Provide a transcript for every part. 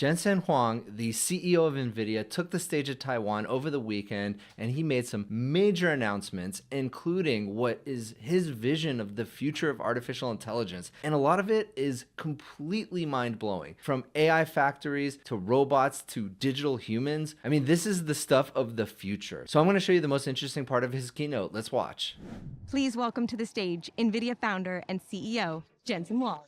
Jensen Huang, the CEO of NVIDIA, took the stage at Taiwan over the weekend, and he made some major announcements, including what is his vision of the future of artificial intelligence. And a lot of it is completely mind-blowing. From AI factories to robots to digital humans. I mean, this is the stuff of the future. So I'm going to show you the most interesting part of his keynote. Let's watch. Please welcome to the stage NVIDIA founder and CEO, Jensen Huang.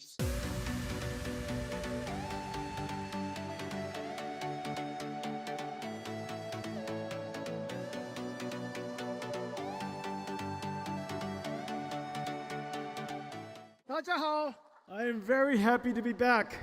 大家好, I am very happy to be back.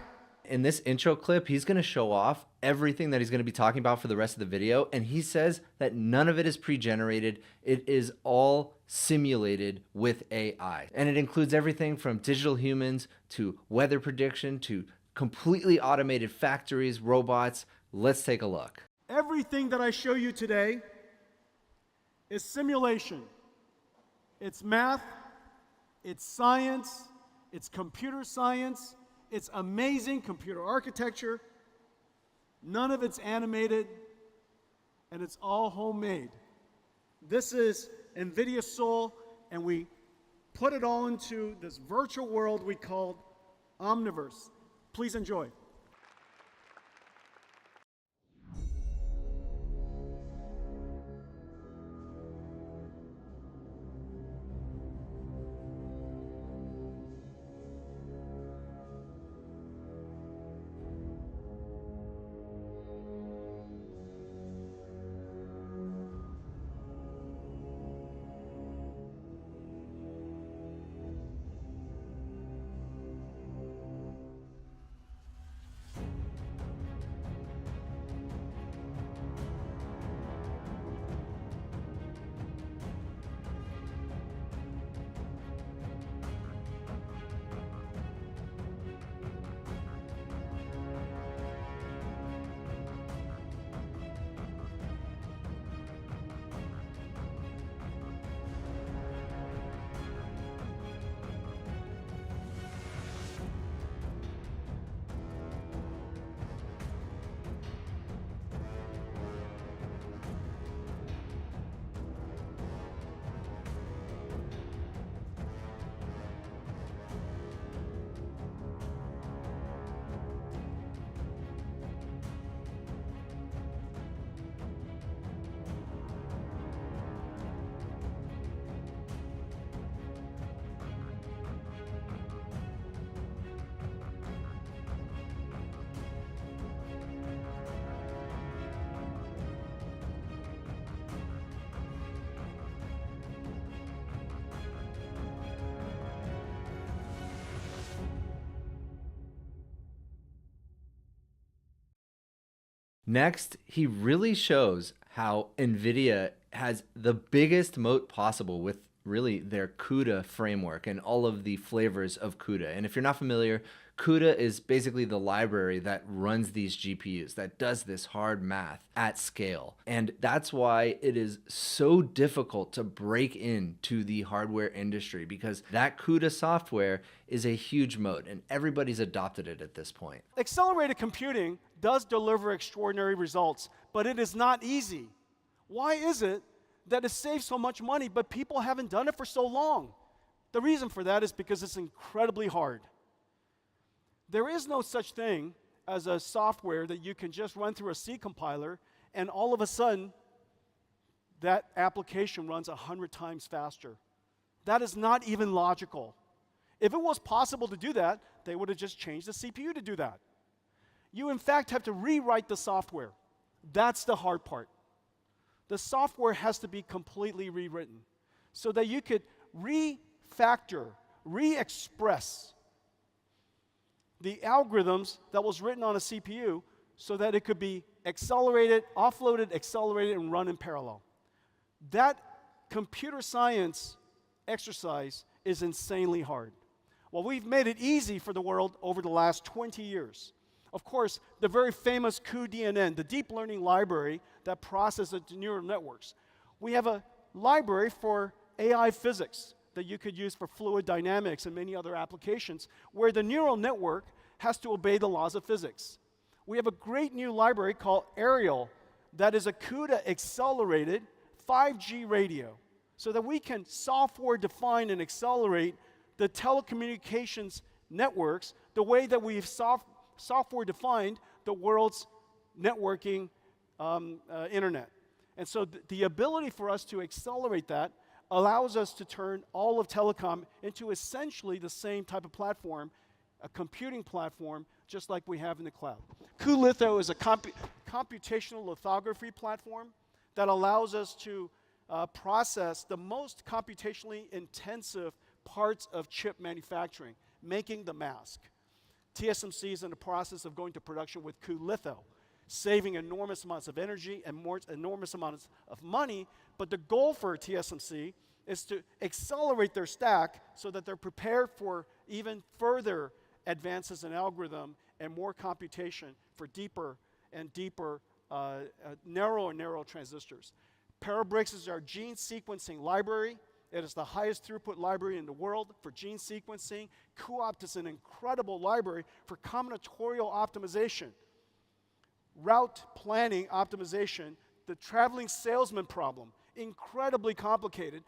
In this intro clip, he's going to show off everything that he's going to be talking about for the rest of the video. And he says that none of it is pre-generated. It is all simulated with AI. And it includes everything from digital humans to weather prediction to completely automated factories, robots. Let's take a look. Everything that I show you today is simulation. It's math, it's science, it's computer science, it's amazing computer architecture. None of it's animated, and it's all homemade. This is NVIDIA Soul, and we put it all into this virtual world we call Omniverse. Please enjoy. Next, he really shows how NVIDIA has the biggest moat possible with really their CUDA framework and all of the flavors of CUDA. And if you're not familiar, CUDA is basically the library that runs these GPUs, that does this hard math at scale. And that's why it is so difficult to break into the hardware industry, because that CUDA software is a huge moat and everybody's adopted it at this point. Accelerated computing does deliver extraordinary results, but it is not easy. Why is it that it saves so much money, but people haven't done it for so long? The reason for that is because it's incredibly hard. There is no such thing as a software that you can just run through a C compiler and all of a sudden that application runs 100 times faster. That is not even logical. If it was possible to do that, they would have just changed the CPU to do that. You in fact have to rewrite the software. That's the hard part. The software has to be completely rewritten so that you could refactor, re-express the algorithms that was written on a CPU so that it could be accelerated, offloaded, accelerated, and run in parallel. That computer science exercise is insanely hard. Well, we've made it easy for the world over the last 20 years. Of course, the very famous cuDNN, the deep learning library that processes neural networks. We have a library for AI physics that you could use for fluid dynamics and many other applications, where the neural network has to obey the laws of physics. We have a great new library called Ariel that is a CUDA accelerated 5G radio, so that we can software define and accelerate the telecommunications networks the way that we've software defined the world's networking internet. And so the ability for us to accelerate that allows us to turn all of telecom into essentially the same type of platform, a computing platform, just like we have in the cloud. cuLitho is a computational lithography platform that allows us to process the most computationally intensive parts of chip manufacturing, making the mask. TSMC is in the process of going to production with cuLitho, saving enormous amounts of energy and enormous amounts of money, but the goal for TSMC is to accelerate their stack so that they're prepared for even further advances in algorithm and more computation for deeper and deeper, narrow and narrow transistors. Parabricks is our gene sequencing library. It is the highest throughput library in the world for gene sequencing. cuOpt is an incredible library for combinatorial optimization, route planning optimization, the traveling salesman problem, incredibly complicated.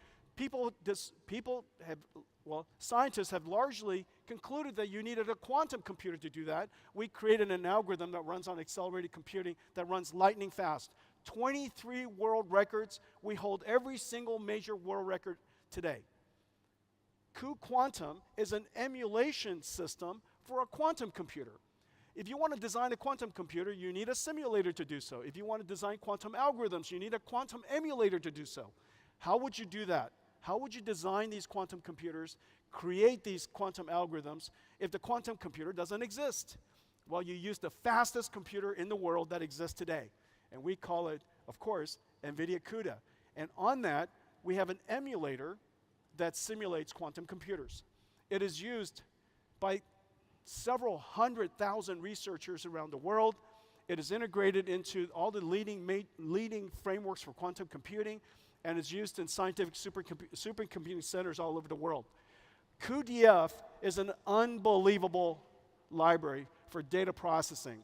Scientists have largely concluded that you needed a quantum computer to do that. We created an algorithm that runs on accelerated computing that runs lightning fast. 23 world records. We hold every single major world record today. cuQuantum is an emulation system for a quantum computer. If you want to design a quantum computer, you need a simulator to do so. If you want to design quantum algorithms, you need a quantum emulator to do so. How would you do that? How would you design these quantum computers, create these quantum algorithms, if the quantum computer doesn't exist? Well, you use the fastest computer in the world that exists today. And we call it, of course, NVIDIA CUDA. And on that, we have an emulator that simulates quantum computers. It is used by several 100,000 researchers around the world. It is integrated into all the leading frameworks for quantum computing, and is used in scientific supercomputing centers all over the world. cuDF is an unbelievable library for data processing.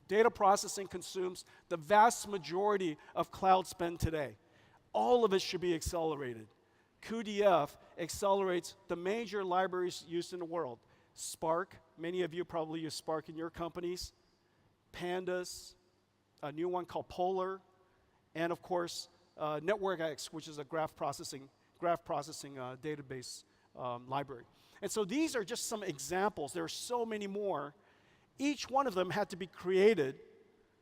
Data processing consumes the vast majority of cloud spend today. All of it should be accelerated. cuDF accelerates the major libraries used in the world. Spark, many of you probably use Spark in your companies. Pandas, a new one called Polar, and of course, NetworkX, which is a graph processing database library. And so these are just some examples. There are so many more. Each one of them had to be created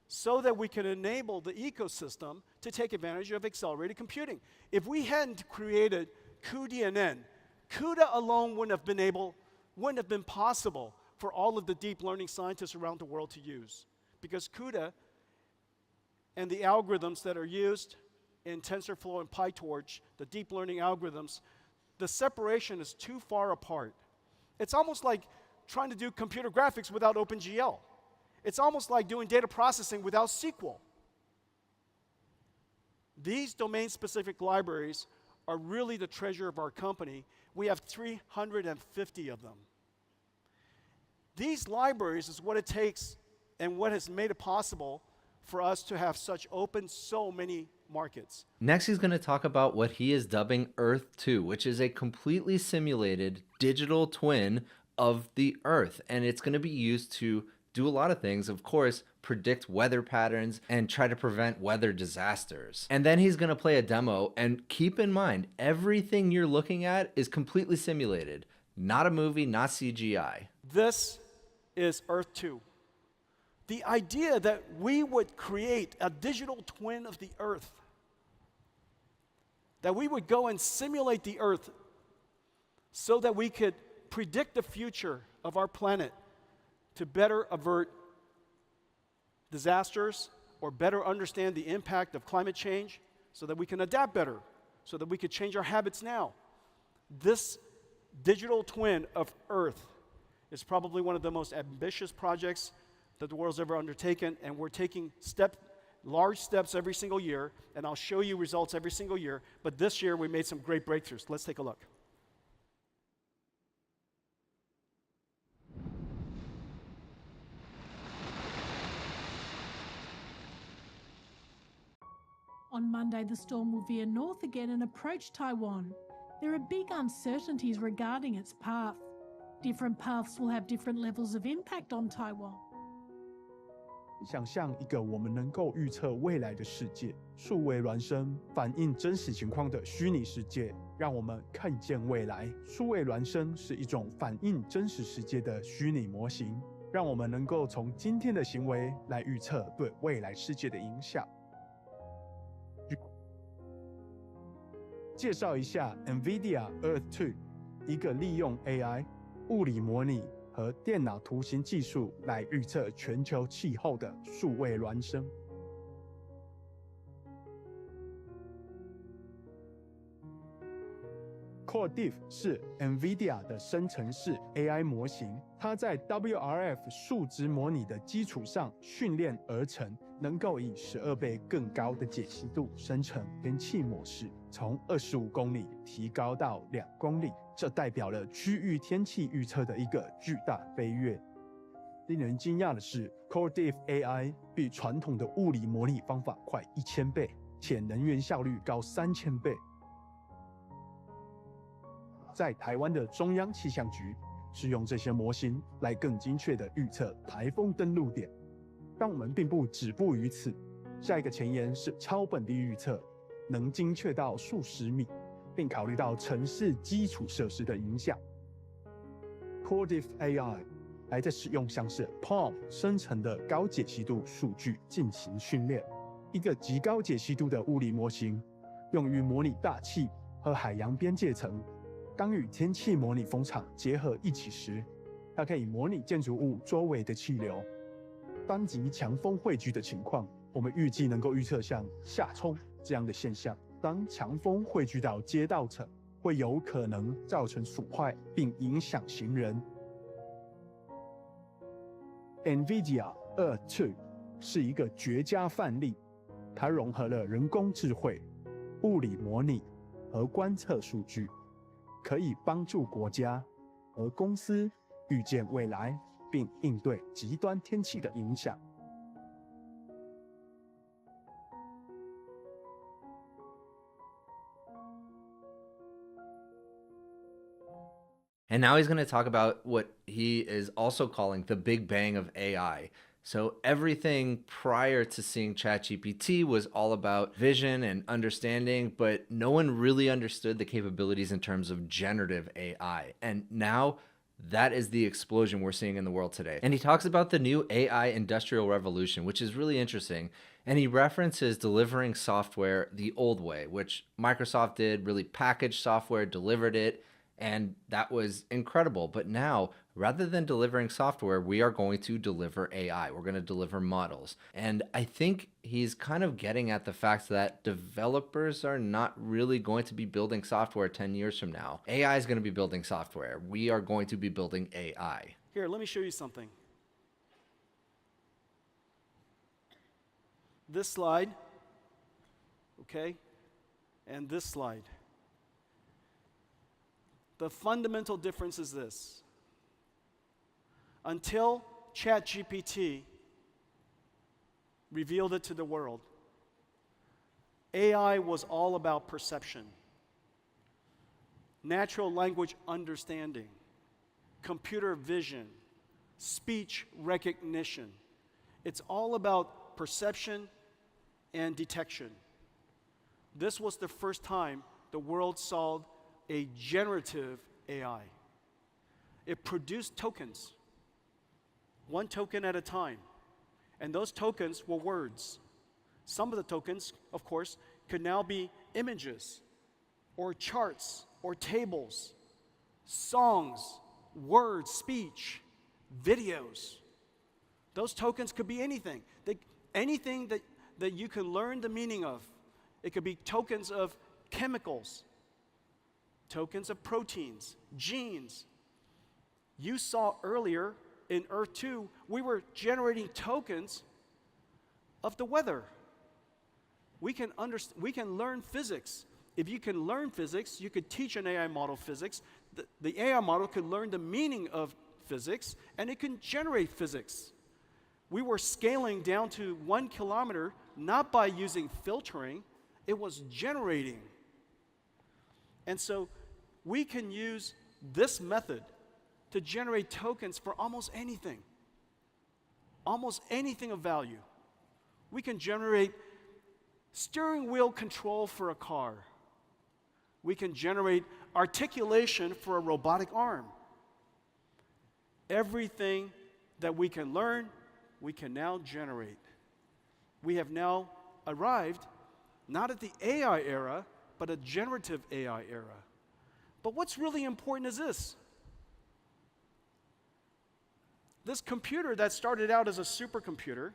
so that we can enable the ecosystem to take advantage of accelerated computing. If we hadn't created cuDNN, CUDA alone wouldn't have been possible for all of the deep learning scientists around the world to use. Because CUDA and the algorithms that are used in TensorFlow and PyTorch, the deep learning algorithms, the separation is too far apart. It's almost like trying to do computer graphics without OpenGL. It's almost like doing data processing without SQL. These domain-specific libraries are really the treasure of our company. We have 350 of them. These libraries is what it takes and what has made it possible for us to have such open so many markets. Next, he's going to talk about what he is dubbing Earth 2, which is a completely simulated digital twin of the Earth. And it's going to be used to do a lot of things, of course, predict weather patterns and try to prevent weather disasters. And then he's going to play a demo, and keep in mind, everything you're looking at is completely simulated. Not a movie, not CGI. This is Earth 2. The idea that we would create a digital twin of the Earth, that we would go and simulate the Earth so that we could predict the future of our planet to better avert disasters or better understand the impact of climate change so that we can adapt better, so that we could change our habits now. This digital twin of Earth is probably one of the most ambitious projects that the world's ever undertaken, and we're taking large steps every single year, and I'll show you results every single year, but this year we made some great breakthroughs. Let's take a look. On Monday, the storm will veer north again and approach Taiwan. There are big uncertainties regarding its path. Different paths will have different levels of impact on Taiwan. 想象一个我们能够预测未来的世界，数位孪生反映真实情况的虚拟世界，让我们看见未来。数位孪生是一种反映真实世界的虚拟模型，让我们能够从今天的行为来预测对未来世界的影响。介绍一下 NVIDIA Earth 2，一个利用 AI、物理模拟和电脑图形技术来预测全球气候的数位孪生。Core Diff 是 NVIDIA 的生成式 AI 模型，它在 WRF 数值模拟的基础上训练而成，能够以12倍更高的解析度生成天气模式，从25公里提高到2公里，这代表了区域天气预测的一个巨大飞跃。令人惊讶的是 ，Core Diff AI 比传统的物理模拟方法快1000倍，且能源效率高3000倍。在台湾的中央气象局是用这些模型来更精确地预测台风登陆点。但我们并不止步于此，下一个前沿是超本地预测，能精确到数十米，并考虑到城市基础设施的影响。Core Diff AI 还在使用像是 Palm 生成的高解析度数据进行训练，一个极高解析度的物理模型，用于模拟大气和海洋边界层。当与天气模拟风场结合一起时，它可以模拟建筑物周围的气流。单极强风汇聚的情况，我们预计能够预测像下冲这样的现象。当强风汇聚到街道层，会有可能造成损坏并影响行人。NVIDIA Earth 2是一个绝佳范例，它融合了人工智慧、物理模拟和观测数据，可以帮助国家和公司预见未来，并应对极端天气的影响。And now he's going to talk about what he is also calling the Big Bang of AI. So everything prior to seeing ChatGPT was all about vision and understanding, but no one really understood the capabilities in terms of generative AI. And now that is the explosion we're seeing in the world today. And he talks about the new AI industrial revolution, which is really interesting. And he references delivering software the old way, which Microsoft did, really packaged software, delivered it. And that was incredible. But now, rather than delivering software, we are going to deliver AI. We're going to deliver models. And I think he's kind of getting at the fact that developers are not really going to be building software 10 years from now. AI is going to be building software. We are going to be building AI. Here, let me show you something. This slide, okay, and this slide. The fundamental difference is this. Until ChatGPT revealed it to the world, AI was all about perception, natural language understanding, computer vision, speech recognition. It's all about perception and detection. This was the first time the world saw a generative AI. It produced tokens, one token at a time. And those tokens were words. Some of the tokens, of course, could now be images or charts or tables, songs, words, speech, videos. Those tokens could be anything. Anything that you can learn the meaning of. It could be tokens of chemicals, tokens of proteins, genes. You saw earlier in Earth 2, we were generating tokens of the weather. We can learn physics. If you can learn physics, you could teach an AI model physics. The AI model could learn the meaning of physics, and it can generate physics. We were scaling down to 1 kilometer, not by using filtering, It was generating. And so we can use this method to generate tokens for almost anything of value. We can generate steering wheel control for a car. We can generate articulation for a robotic arm. Everything that we can learn, we can now generate. We have now arrived not at the AI era, but a generative AI era. But what's really important is this. This computer that started out as a supercomputer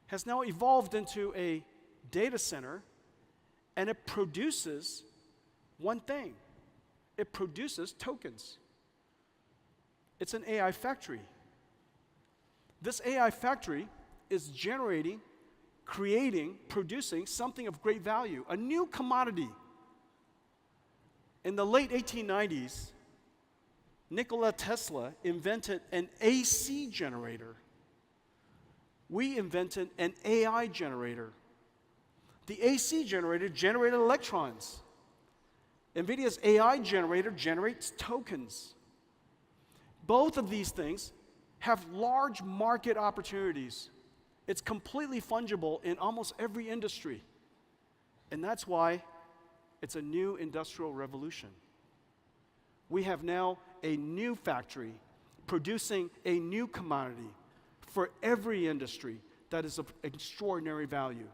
has now evolved into a data center, and it produces one thing. It produces tokens. It's an AI factory. This AI factory is generating, creating, producing something of great value, a new commodity. In the late 1890s, Nikola Tesla invented an AC generator. We invented an AI generator. The AC generator generated electrons. NVIDIA's AI generator generates tokens. Both of these things have large market opportunities. It's completely fungible in almost every industry. And that's why it's a new industrial revolution. We have now a new factory producing a new commodity for every industry that is of extraordinary value.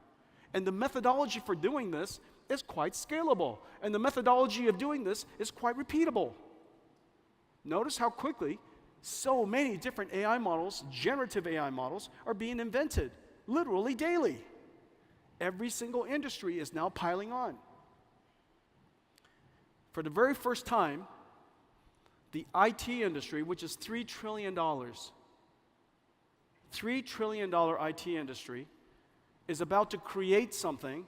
And the methodology for doing this is quite scalable. And the methodology of doing this is quite repeatable. Notice how quickly so many different AI models, generative AI models, are being invented, literally daily. Every single industry is now piling on. For the very first time, the IT industry, which is $3 trillion, $3 trillion IT industry, is about to create something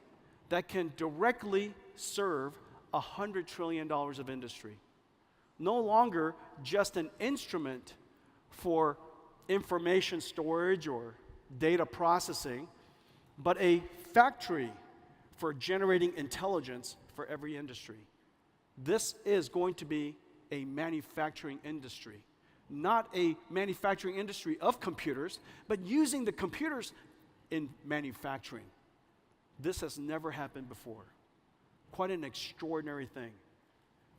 that can directly serve $100 trillion of industry. No longer just an instrument for information storage or data processing, but a factory for generating intelligence for every industry. This is going to be a manufacturing industry, not a manufacturing industry of computers, but using the computers in manufacturing. This has never happened before. Quite an extraordinary thing.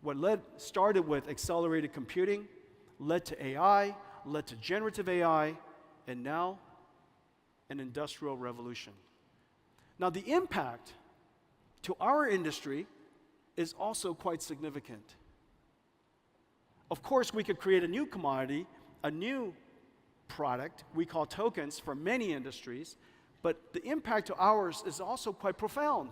What started with accelerated computing, led to AI, led to generative AI, and now an industrial revolution. Now the impact to our industry is also quite significant. Of course, we could create a new commodity, a new product we call tokens for many industries, but the impact to ours is also quite profound.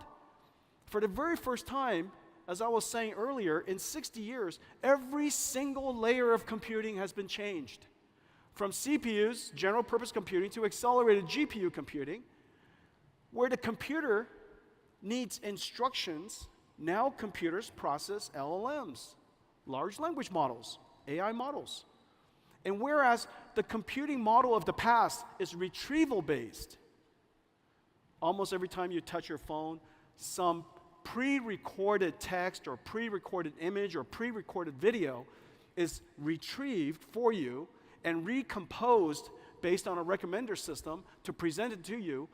For the very first time, as I was saying earlier, in 60 years, every single layer of computing has been changed. From CPUs, general purpose computing, to accelerated GPU computing, where the computer needs instructions, now computers process LLMs, large language models, AI models. And whereas the computing model of the past is retrieval-based, almost every time you touch your phone, some pre-recorded text or pre-recorded image or pre-recorded video is retrieved for you and recomposed based on a recommender system to present it to you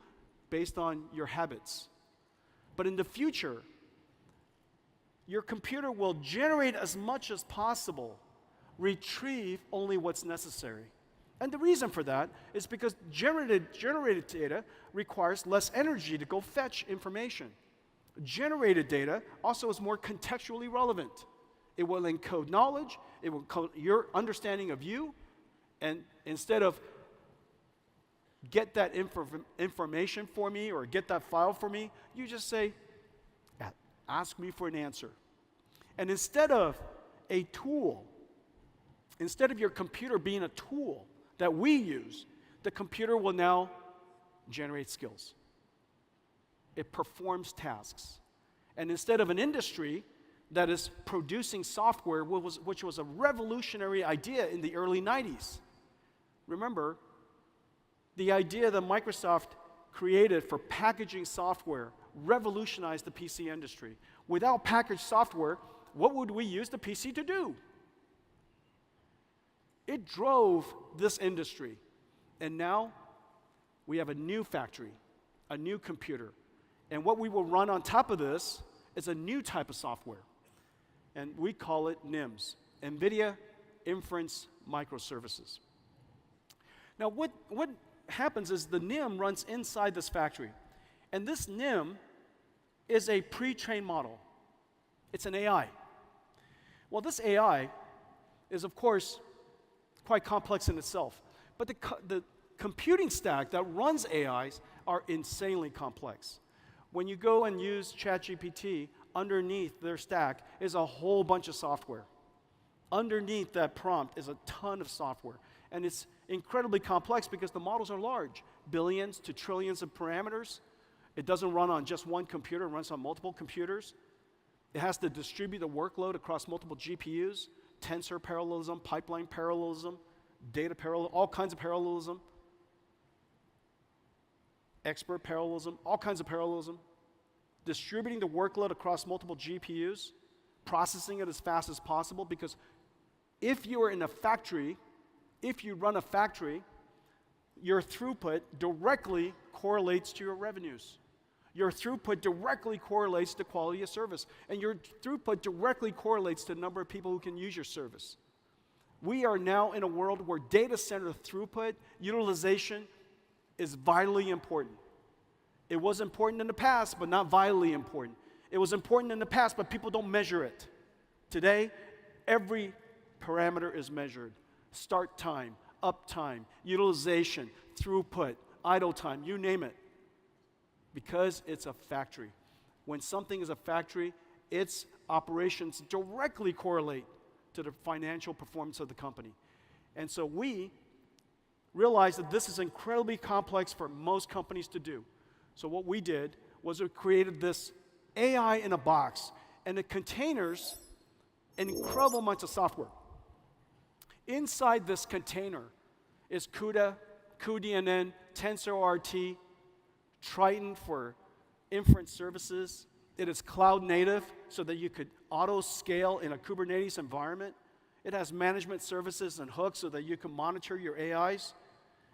based on your habits. But in the future, your computer will generate as much as possible, retrieve only what's necessary. And the reason for that is because generated data requires less energy to go fetch information. Generated data also is more contextually relevant. It will encode knowledge, it will encode your understanding of you, and instead of get that information for me or get that file for me, you just say, ask me for an answer. And instead of a tool, instead of your computer being a tool that we use, the computer will now generate skills. It performs tasks. And instead of an industry that is producing software, which was a revolutionary idea in the early 90s. Remember, the idea that Microsoft created for packaging software revolutionized the PC industry. Without packaged software, what would we use the PC to do? It drove this industry. And now we have a new factory, a new computer. And what we will run on top of this is a new type of software. And we call it NIMS, NVIDIA Inference Microservices. Now, what happens is the NIM runs inside this factory. And this NIM is a pre-trained model. It's an AI. Well, this AI is, of course, quite complex in itself. But the computing stack that runs AIs are insanely complex. When you go and use ChatGPT, underneath their stack is a whole bunch of software. Underneath that prompt is a ton of software. And it's incredibly complex because the models are large, billions to trillions of parameters. It doesn't run on just one computer, it runs on multiple computers. It has to distribute the workload across multiple GPUs, tensor parallelism, pipeline parallelism, data parallelism, all kinds of parallelism, expert parallelism, all kinds of parallelism, distributing the workload across multiple GPUs, processing it as fast as possible, because if you are in a factory, if you run a factory, your throughput directly correlates to your revenues. Your throughput directly correlates to quality of service, and your throughput directly correlates to the number of people who can use your service. We are now in a world where data center throughput, utilization is vitally important. It was important in the past, but not vitally important. It was important in the past, but people don't measure it. Today, every parameter is measured. Start time, uptime, utilization, throughput, idle time, you name it. Because it's a factory. When something is a factory, its operations directly correlate to the financial performance of the company. And so we realized that this is incredibly complex for most companies to do. So what we did was we created this AI in a box, and it containers an incredible amount of software. Inside this container is CUDA, cuDNN, TensorRT, Triton for inference services. It is cloud native so that you could auto scale in a Kubernetes environment. It has management services and hooks so that you can monitor your AIs.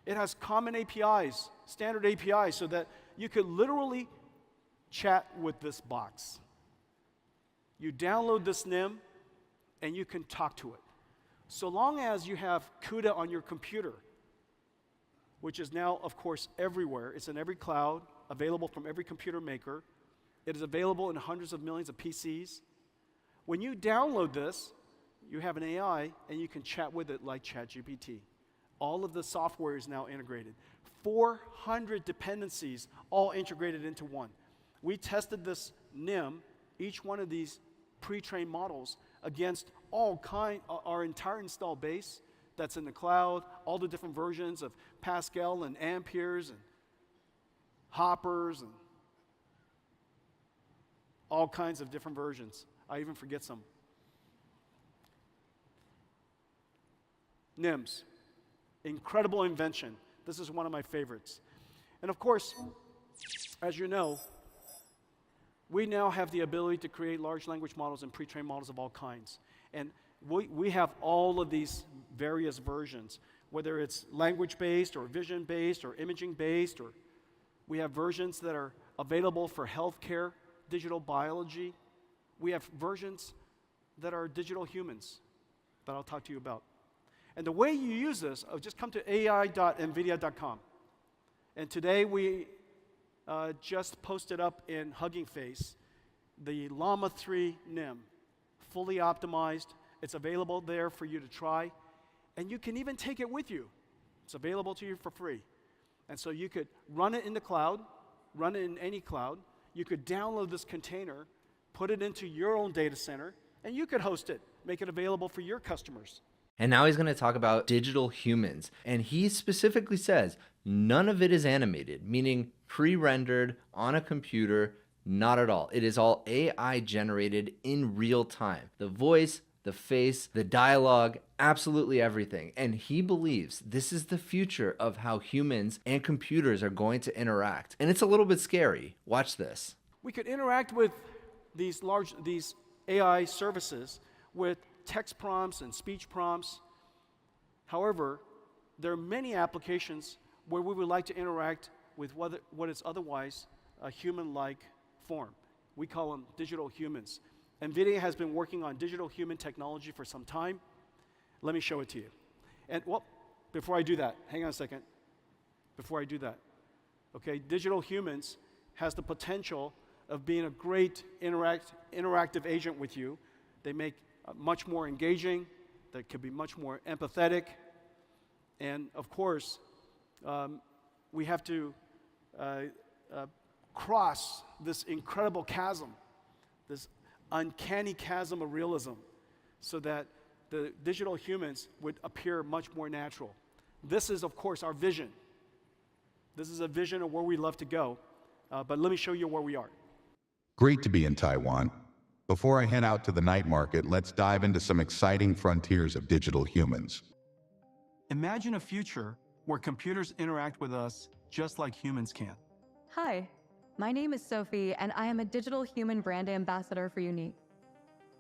It has common APIs, standard APIs, so that you could literally chat with this box. You download this NIM and you can talk to it. So long as you have CUDA on your computer, which is now, of course, everywhere. It's in every cloud, available from every computer maker. It is available in hundreds of millions of PCs. When you download this, you have an AI, and you can chat with it like ChatGPT. All of the software is now integrated. 400 dependencies, all integrated into one. We tested this NIM, each one of these pre-trained models, against our entire install base that's in the cloud, all the different versions of Pascal and Amperes and Hoppers and all kinds of different versions. I even forget some. NIMS, incredible invention. This is one of my favorites. And of course, as you know, we now have the ability to create large language models and pre-trained models of all kinds. And we have all of these various versions, whether it's language-based or vision-based or imaging-based, or we have versions that are available for healthcare, digital biology. We have versions that are digital humans that I'll talk to you about. And the way you use this, just come to ai.nvidia.com. And today we just posted up in Hugging Face the Llama 3 NIM, fully optimized. It's available there for you to try. And you can even take it with you. It's available to you for free. And so you could run it in the cloud, run it in any cloud. You could download this container, put it into your own data center, and you could host it, make it available for your customers. And now he's going to talk about digital humans. And he specifically says none of it is animated, meaning pre-rendered on a computer, not at all. It is all AI generated in real time. The voice, the face, the dialogue, absolutely everything. And he believes this is the future of how humans and computers are going to interact. And it's a little bit scary. Watch this. We could interact with these AI services with text prompts and speech prompts. However, there are many applications where we would like to interact with what is otherwise a human-like form. We call them digital humans. NVIDIA has been working on digital human technology for some time. Let me show it to you. And before I do that, hang on a second. Before I do that, okay, digital humans has the potential of being a great interactive agent with you. They make much more engaging. They could be much more empathetic. And of course, we have to cross this incredible chasm, this uncanny chasm of realism, so that the digital humans would appear much more natural. This is, of course, our vision. This is a vision of where we love to go. But let me show you where we are. Great to be in Taiwan. Before I head out to the night market, let's dive into some exciting frontiers of digital humans. Imagine a future where computers interact with us just like humans can. Hi, my name is Sophie, and I am a digital human brand ambassador for Unique.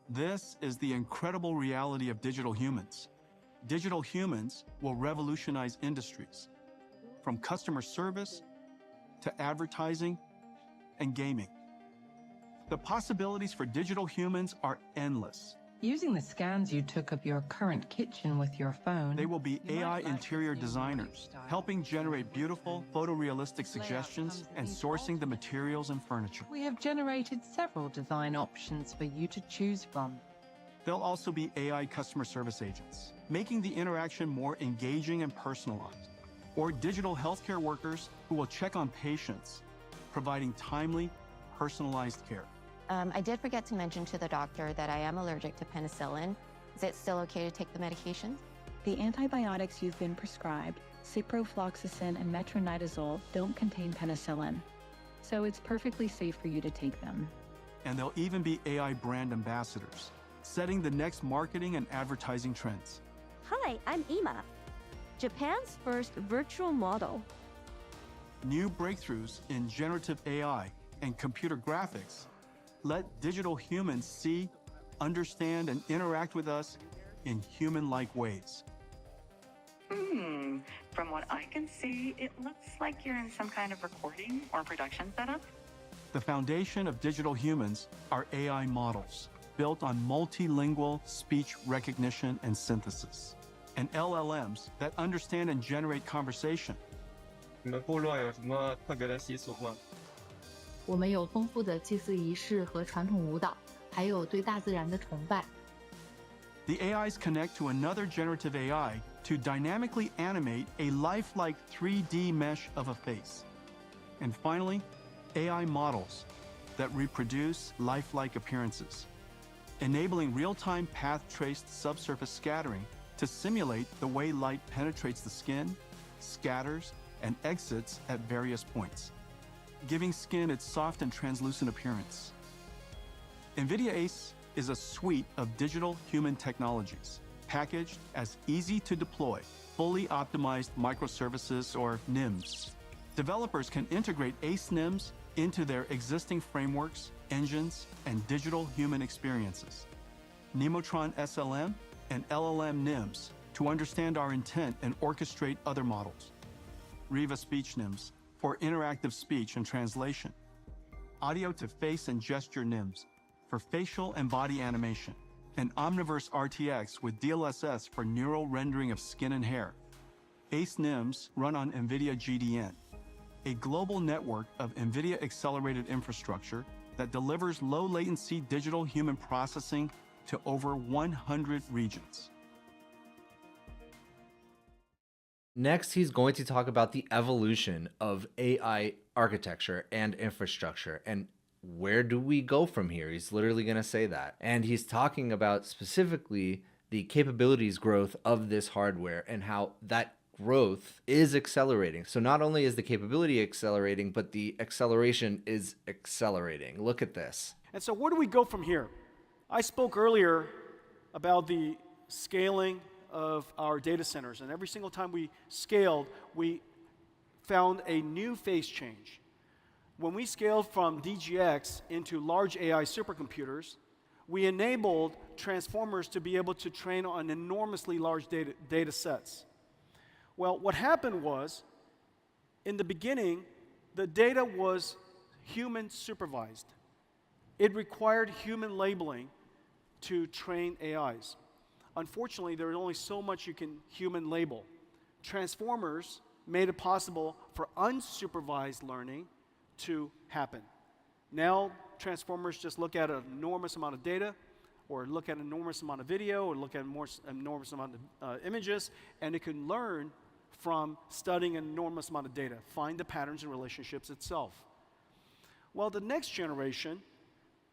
This is the incredible reality of digital humans. Digital humans will revolutionize industries, from customer service to advertising and gaming. The possibilities for digital humans are endless. Using the scans you took of your current kitchen with your phone, They will be AI interior designers, helping generate beautiful, photorealistic suggestions and sourcing the materials and furniture. we have generated several design options for you to choose from. They'll also be AI customer service agents, making the interaction more engaging and personalized. Or digital healthcare workers who will check on patients, providing timely, personalized care. I did forget to mention to the doctor that I am allergic to penicillin. Is it still okay to take the medication? The antibiotics you've been prescribed, ciprofloxacin and metronidazole, don't contain penicillin, so it's perfectly safe for you to take them. And they'll even be AI brand ambassadors, setting the next marketing and advertising trends. Hi, I'm Ima, Japan's first virtual model. New breakthroughs in generative AI and computer graphics let digital humans see, understand, and interact with us in human-like ways. From what I can see, it looks like you're in some kind of recording or production setup. The foundation of digital humans are AI models built on multilingual speech recognition and synthesis, and LLMs that understand and generate conversation. 你们部落有什么特别的习俗吗？我们有丰富的祭祀仪式和传统舞蹈，还有对大自然的崇拜。The AIs connect to another generative AI to dynamically animate a lifelike 3D mesh of a face. And finally, AI models that reproduce lifelike appearances, enabling real-time path-traced subsurface scattering to simulate the way light penetrates the skin, scatters, and exits at various points, giving skin its soft and translucent appearance. NVIDIA ACE is a suite of digital human technologies packaged as easy-to-deploy, fully optimized microservices, or NIMS. Developers can integrate ACE NIMS into their existing frameworks, engines, and digital human experiences. Nemotron SLM and LLM NIMS to understand our intent and orchestrate other models. Riva Speech NIMS for interactive speech and translation. Audio to face and gesture NIMS for facial and body animation. And Omniverse RTX with DLSS for neural rendering of skin and hair. ACE NIMS run on NVIDIA GDN, a global network of NVIDIA accelerated infrastructure that delivers low latency digital human processing to over 100 regions. Next, he's going to talk about the evolution of AI architecture and infrastructure and where do we go from here? He's literally going to say that. And he's talking about specifically the capabilities growth of this hardware and how that growth is accelerating. So not only is the capability accelerating, but the acceleration is accelerating. Look at this. And so where do we go from here? I spoke earlier about the scaling of our data centers. And every single time we scaled, we found a new phase change. When we scaled from DGX into large AI supercomputers, we enabled transformers to be able to train on enormously large data sets. Well, what happened was, in the beginning, the data was human supervised. It required human labeling to train AIs. Unfortunately, there is only so much you can human label. Transformers made it possible for unsupervised learning to happen. Now, transformers just look at an enormous amount of data, or look at an enormous amount of video, or look at an enormous amount of images, and it can learn from studying an enormous amount of data, find the patterns and relationships itself. Well, the next generation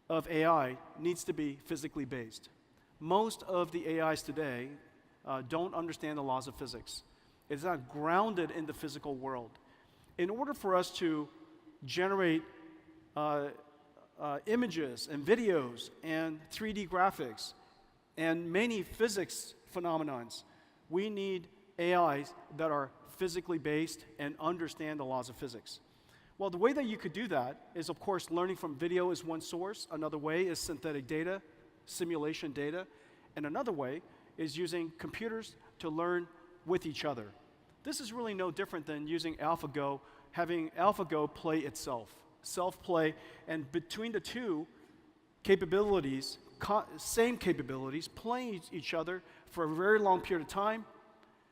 of AI needs to be physically based. Most of the AIs today don't understand the laws of physics. It's not grounded in the physical world. In order for us to generate images and videos and 3D graphics and many physics phenomenons, we need AIs that are physically based and understand the laws of physics. Well, the way that you could do that is, of course, learning from video is one source. Another way is synthetic data, simulation data. And another way is using computers to learn with each other. This is really no different than using AlphaGo, having AlphaGo play itself, self-play, and between the two capabilities, same capabilities, playing each other for a very long period of time,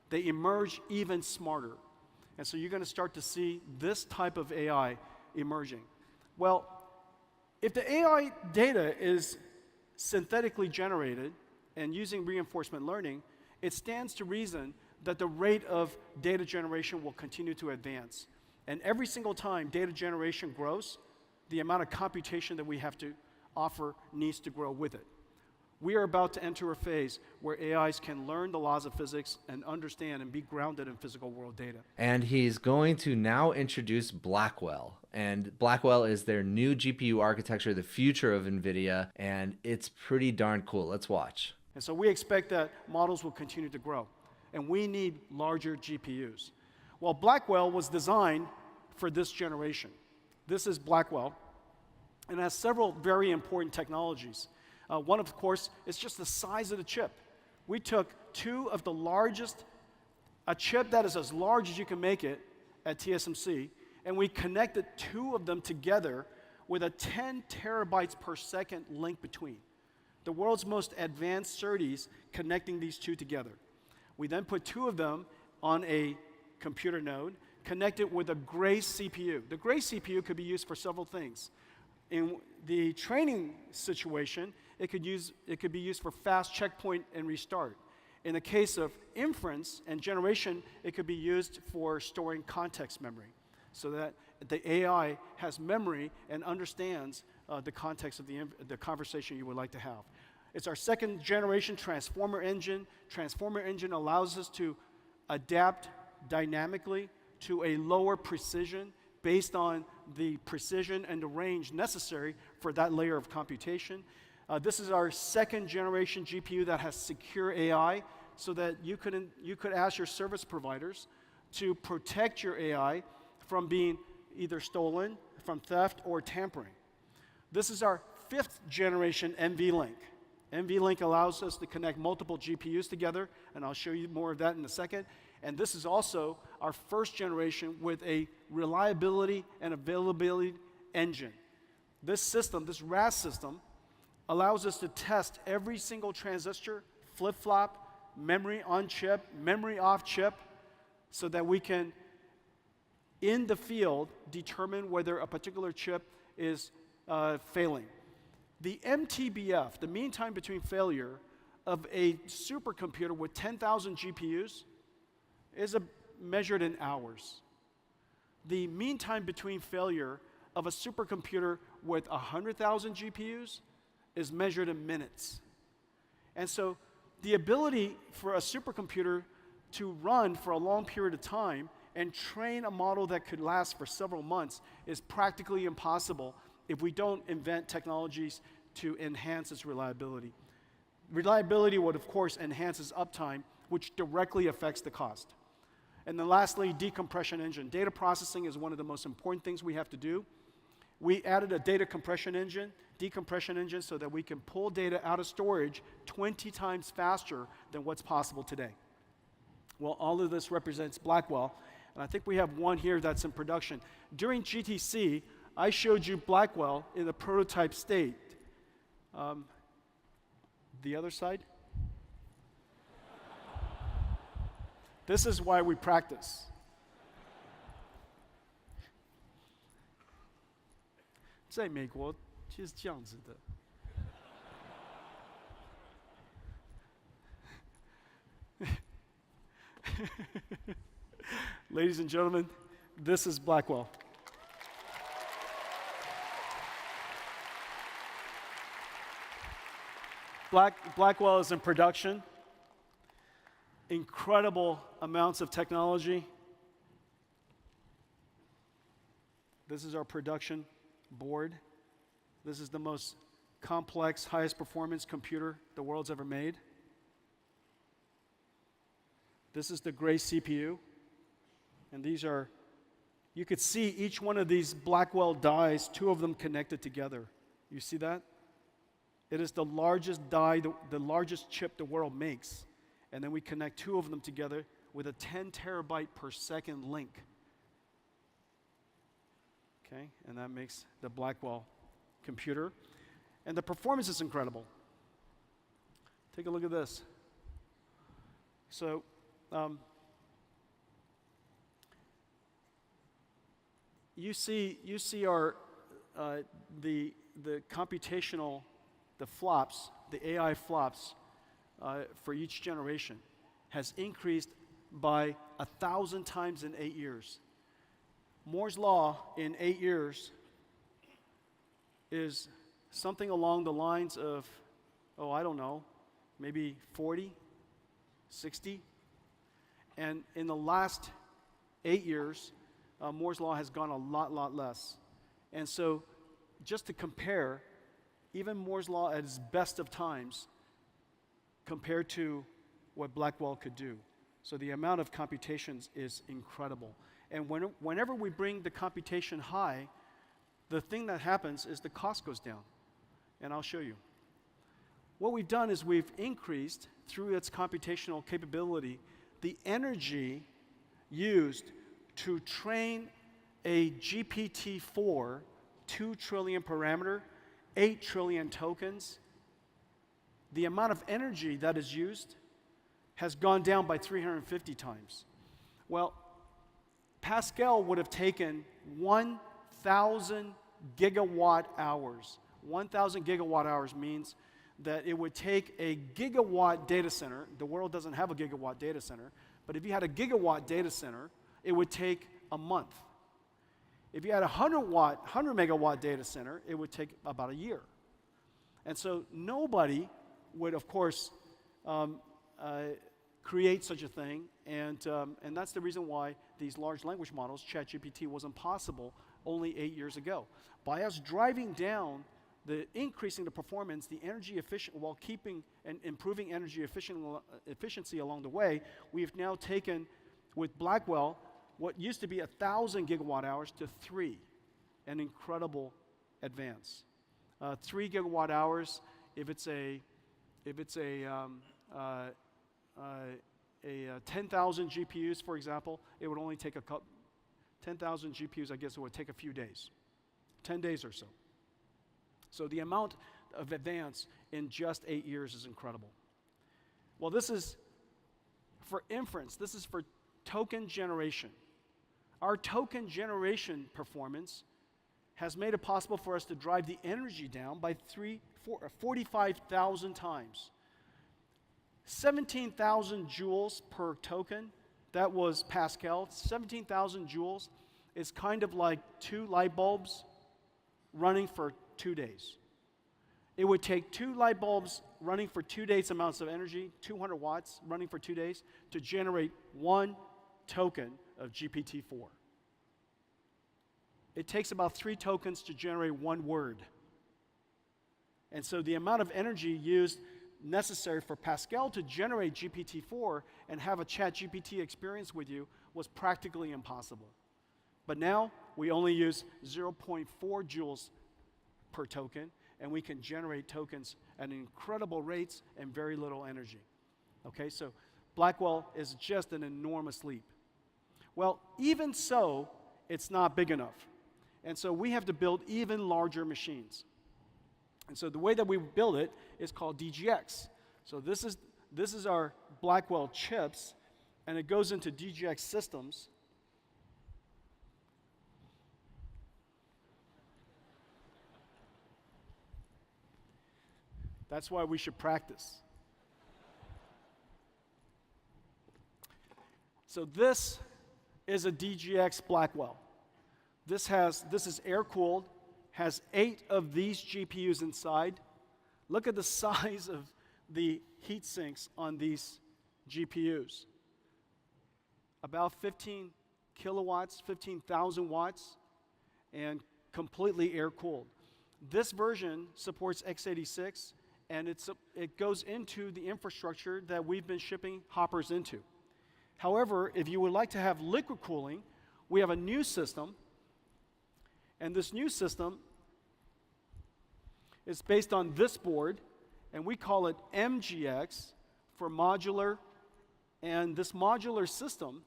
they emerge even smarter. And so you're going to start to see this type of AI emerging. Well, if the AI data is synthetically generated and using reinforcement learning, it stands to reason that the rate of data generation will continue to advance. And every single time data generation grows, the amount of computation that we have to offer needs to grow with it. We are about to enter a phase where AIs can learn the laws of physics and understand and be grounded in physical world data. And he's going to now introduce Blackwell. And Blackwell is their new GPU architecture, the future of NVIDIA, and it's pretty darn cool. Let's watch. And so we expect that models will continue to grow, and we need larger GPUs. Well, Blackwell was designed for this generation. This is Blackwell, and has several very important technologies. One, of course, is just the size of the chip. We took two of the largest, a chip that is as large as you can make it at TSMC, and we connected two of them together with a 10 terabytes per second link between. The world's most advanced SerDes connecting these two together. We then put two of them on a computer node, connected with a Grace CPU. The Grace CPU could be used for several things. In the training situation, it could be used for fast checkpoint and restart. In the case of inference and generation, it could be used for storing context memory, so that the AI has memory and understands the context of the conversation you would like to have. It's our second generation transformer engine. Transformer engine allows us to adapt dynamically to a lower precision based on the precision and the range necessary for that layer of computation. This is our second generation GPU that has secure AI, so that you could ask your service providers to protect your AI from being either stolen, from theft, or tampering. This is our fifth generation NVLink. NVLink allows us to connect multiple GPUs together, and I'll show you more of that in a second. And this is also our first generation with a reliability and availability engine. This system, this RAS system, allows us to test every single transistor, flip-flop, memory on chip, memory off chip, so that we can, in the field, determine whether a particular chip is failing. The MTBF, the mean time between failure of a supercomputer with 10,000 GPUs, is measured in hours. The mean time between failure of a supercomputer with 100,000 GPUs is measured in minutes. And so the ability for a supercomputer to run for a long period of time and train a model that could last for several months is practically impossible if we don't invent technologies to enhance its reliability. Reliability would, of course, enhances uptime, which directly affects the cost. And then lastly, decompression engine. Data processing is one of the most important things we have to do. We added a data compression engine, decompression engine, so that we can pull data out of storage 20 times faster than what's possible today. Well, all of this represents Blackwell, and I think we have one here that's in production. During GTC, I showed you Blackwell in the prototype state. The other side? This is why we practice. In 美国就是这样子的。Ladies and gentlemen, this is Blackwell. Blackwell is in production. Incredible amounts of technology. This is our production board. This is the most complex, highest performance computer the world's ever made. This is the gray CPU. And these are, you could see each one of these Blackwell dies, 2 of them connected together. You see that? It is the largest die, the largest chip the world makes. And then we connect 2 of them together with a 10 terabyte per second link. Okay, and that makes the Blackwell computer. And the performance is incredible. Take a look at this. So, you see our the computational, the flops, the AI flops for each generation has increased by 1,000 times in 8 years. Moore's law in 8 years is something along the lines of, oh, I don't know, maybe 40, 60. And in the last 8 years, Moore's law has gone a lot less. And so just to compare, even Moore's law at its best of times compared to what Blackwell could do. So the amount of computations is incredible. And whenever we bring the computation high, the thing that happens is the cost goes down. And I'll show you. What we've done is we've increased, through its computational capability, the energy used to train a GPT-4, 2 trillion parameter, 8 trillion tokens. The amount of energy that is used has gone down by 350 times. Well, Pascal would have taken 1,000 gigawatt hours. 1,000 gigawatt hours means that it would take a gigawatt data center. The world doesn't have a gigawatt data center, but if you had a gigawatt data center, it would take a month. If you had a 100 megawatt data center, it would take about a year. And so nobody would, of course, create such a thing, and that's the reason why these large language models, ChatGPT, wasn't possible only 8 years ago. By us driving down increasing the performance, the energy efficient, while keeping and improving energy efficiency along the way, we've now taken, with Blackwell, what used to be 1,000 gigawatt hours to 3, an incredible advance. 3 gigawatt hours, if it's a 10,000 GPUs, for example, it would only take 10,000 GPUs, I guess it would take a few days, 10 days or so. So the amount of advance in just 8 years is incredible. Well, this is for inference. This is for token generation. Our token generation performance has made it possible for us to drive the energy down by 45,000 times. 17,000 joules per token, that was Pascal. 17,000 joules is kind of like 2 light bulbs running for 2 days. It would take 2 light bulbs running for 2 days amounts of energy, 200 watts running for 2 days, to generate 1 token of GPT-4. It takes about 3 tokens to generate 1 word. And so the amount of energy used necessary for Pascal to generate GPT-4 and have a ChatGPT experience with you was practically impossible. But now we only use 0.4 joules per token, and we can generate tokens at incredible rates and very little energy. Okay, so Blackwell is just an enormous leap. Well, even so, it's not big enough. And so we have to build even larger machines. And so the way that we build it is called DGX. So this is our Blackwell chips, and it goes into DGX systems. That's why we should practice. So this is a DGX Blackwell. This is air-cooled, has 8 of these GPUs inside. Look at the size of the heat sinks on these GPUs. About 15 kilowatts, 15,000 watts, and completely air-cooled. This version supports x86, and it goes into the infrastructure that we've been shipping Hoppers into. However, if you would like to have liquid cooling, we have a new system, and this new system is based on this board, and we call it MGX for modular. And this modular system,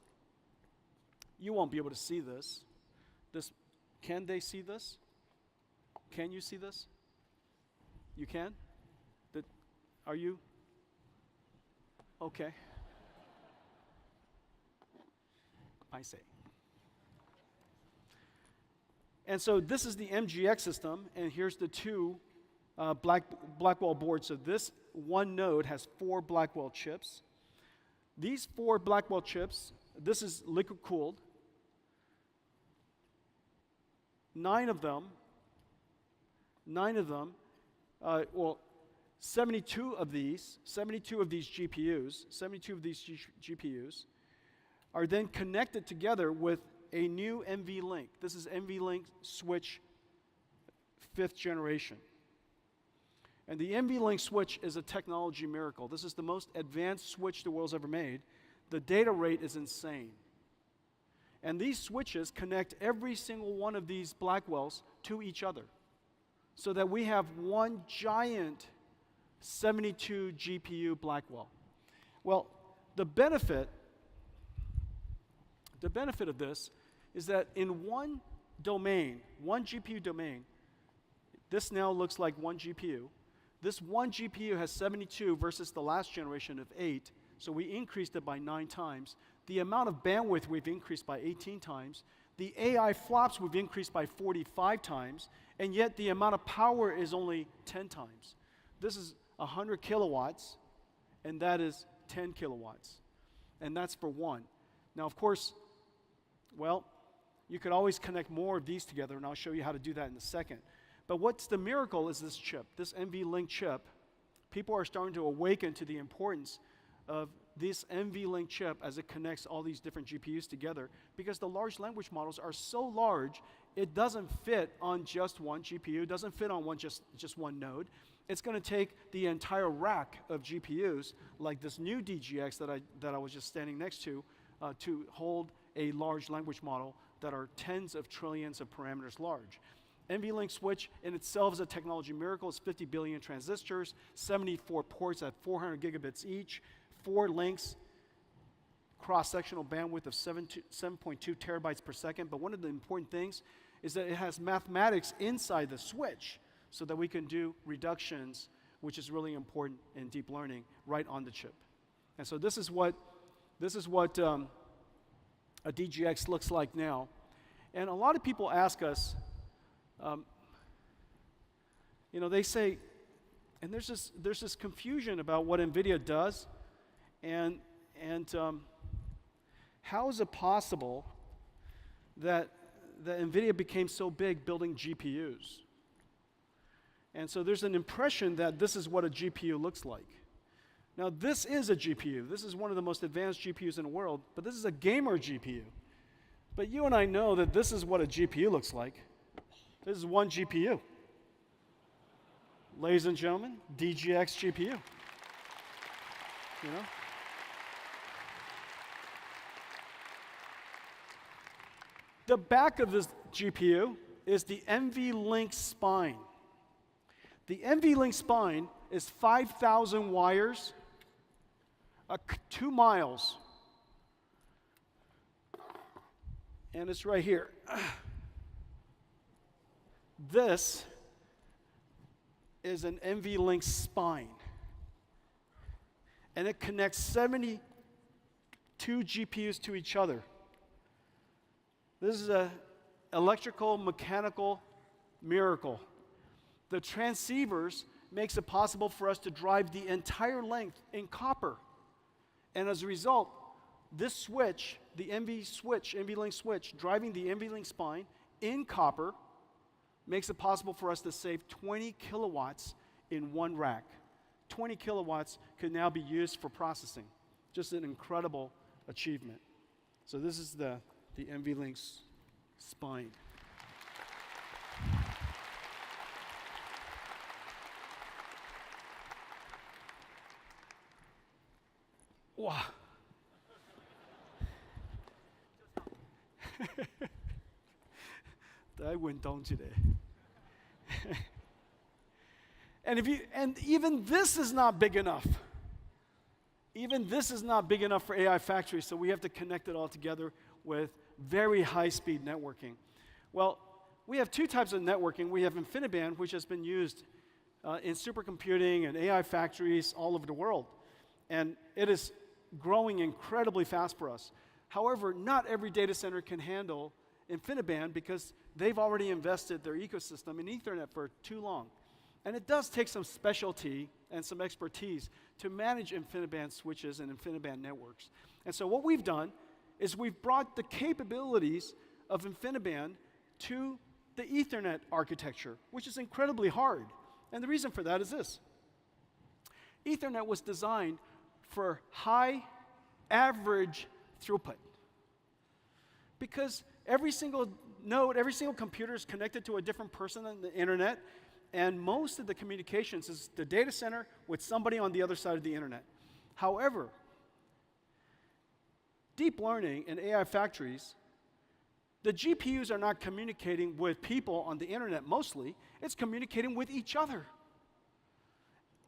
you won't be able to see this. Can they see this? Can you see this? You can? Are you? Okay. I say. And so this is the MGX system, and here's the 2 Blackwell boards. So this one node has 4 Blackwell chips. These 4 Blackwell chips, this is liquid cooled. 9 of them, 72 of these GPUs are then connected together with a new NVLink. This is NVLink switch 5th generation. And the NVLink switch is a technology miracle. This is the most advanced switch the world's ever made. The data rate is insane. And these switches connect every single one of these Blackwells to each other, so that we have one giant 72 GPU Blackwell. Well, the benefit of this is that in one domain, one GPU domain, this now looks like one GPU. This one GPU has 72 versus the last generation of 8, so we increased it by 9 times. The amount of bandwidth we've increased by 18 times. The AI flops we've increased by 45 times, and yet the amount of power is only 10 times. This is 100 kilowatts, and that is 10 kilowatts. And that's for one. Now, of course, well, you could always connect more of these together, and I'll show you how to do that in a second. But what's the miracle is this chip, this NVLink chip. People are starting to awaken to the importance of this NVLink chip as it connects all these different GPUs together, because the large language models are so large, it doesn't fit on just one GPU, doesn't fit on just one node. It's going to take the entire rack of GPUs, like this new DGX that I was just standing next to hold a large language model that are tens of trillions of parameters large. NVLink switch in itself is a technology miracle. It's 50 billion transistors, 74 ports at 400 gigabits each, 4 links, cross-sectional bandwidth of 7.2 terabytes per second. But one of the important things is that it has mathematics inside the switch so that we can do reductions, which is really important in deep learning, right on the chip. And so this is what a DGX looks like now. And a lot of people ask us, they say, and there's this confusion about what NVIDIA does, and how is it possible that NVIDIA became so big building GPUs? And so there's an impression that this is what a GPU looks like. Now, this is a GPU. This is one of the most advanced GPUs in the world, but this is a gamer GPU. But you and I know that this is what a GPU looks like. This is one GPU. Ladies and gentlemen, DGX GPU. you know? The back of this GPU is the NVLink spine. The NVLink spine is 5,000 wires, 2 miles. And it's right here. This is an NVLink spine. And it connects 72 GPUs to each other. This is an electrical, mechanical miracle. The transceivers makes it possible for us to drive the entire length in copper. And as a result, this switch, the NVLink switch, driving the NVLink spine in copper, makes it possible for us to save 20 kilowatts in one rack. 20 kilowatts could now be used for processing. Just an incredible achievement. So this is the NVLink spine. Wow. That went down today. And even this is not big enough. Even this is not big enough for AI factories, so we have to connect it all together with very high-speed networking. Well, we have 2 types of networking. We have InfiniBand, which has been used in supercomputing and AI factories all over the world. And it is growing incredibly fast for us. However, not every data center can handle InfiniBand because they've already invested their ecosystem in Ethernet for too long. And it does take some specialty and some expertise to manage InfiniBand switches and InfiniBand networks. And so what we've done is we've brought the capabilities of InfiniBand to the Ethernet architecture, which is incredibly hard. And the reason for that is this. Ethernet was designed for high average throughput. Because every single node, every single computer is connected to a different person on the internet, and most of the communications is the data center with somebody on the other side of the internet. However, deep learning and AI factories, the GPUs are not communicating with people on the internet mostly, it's communicating with each other.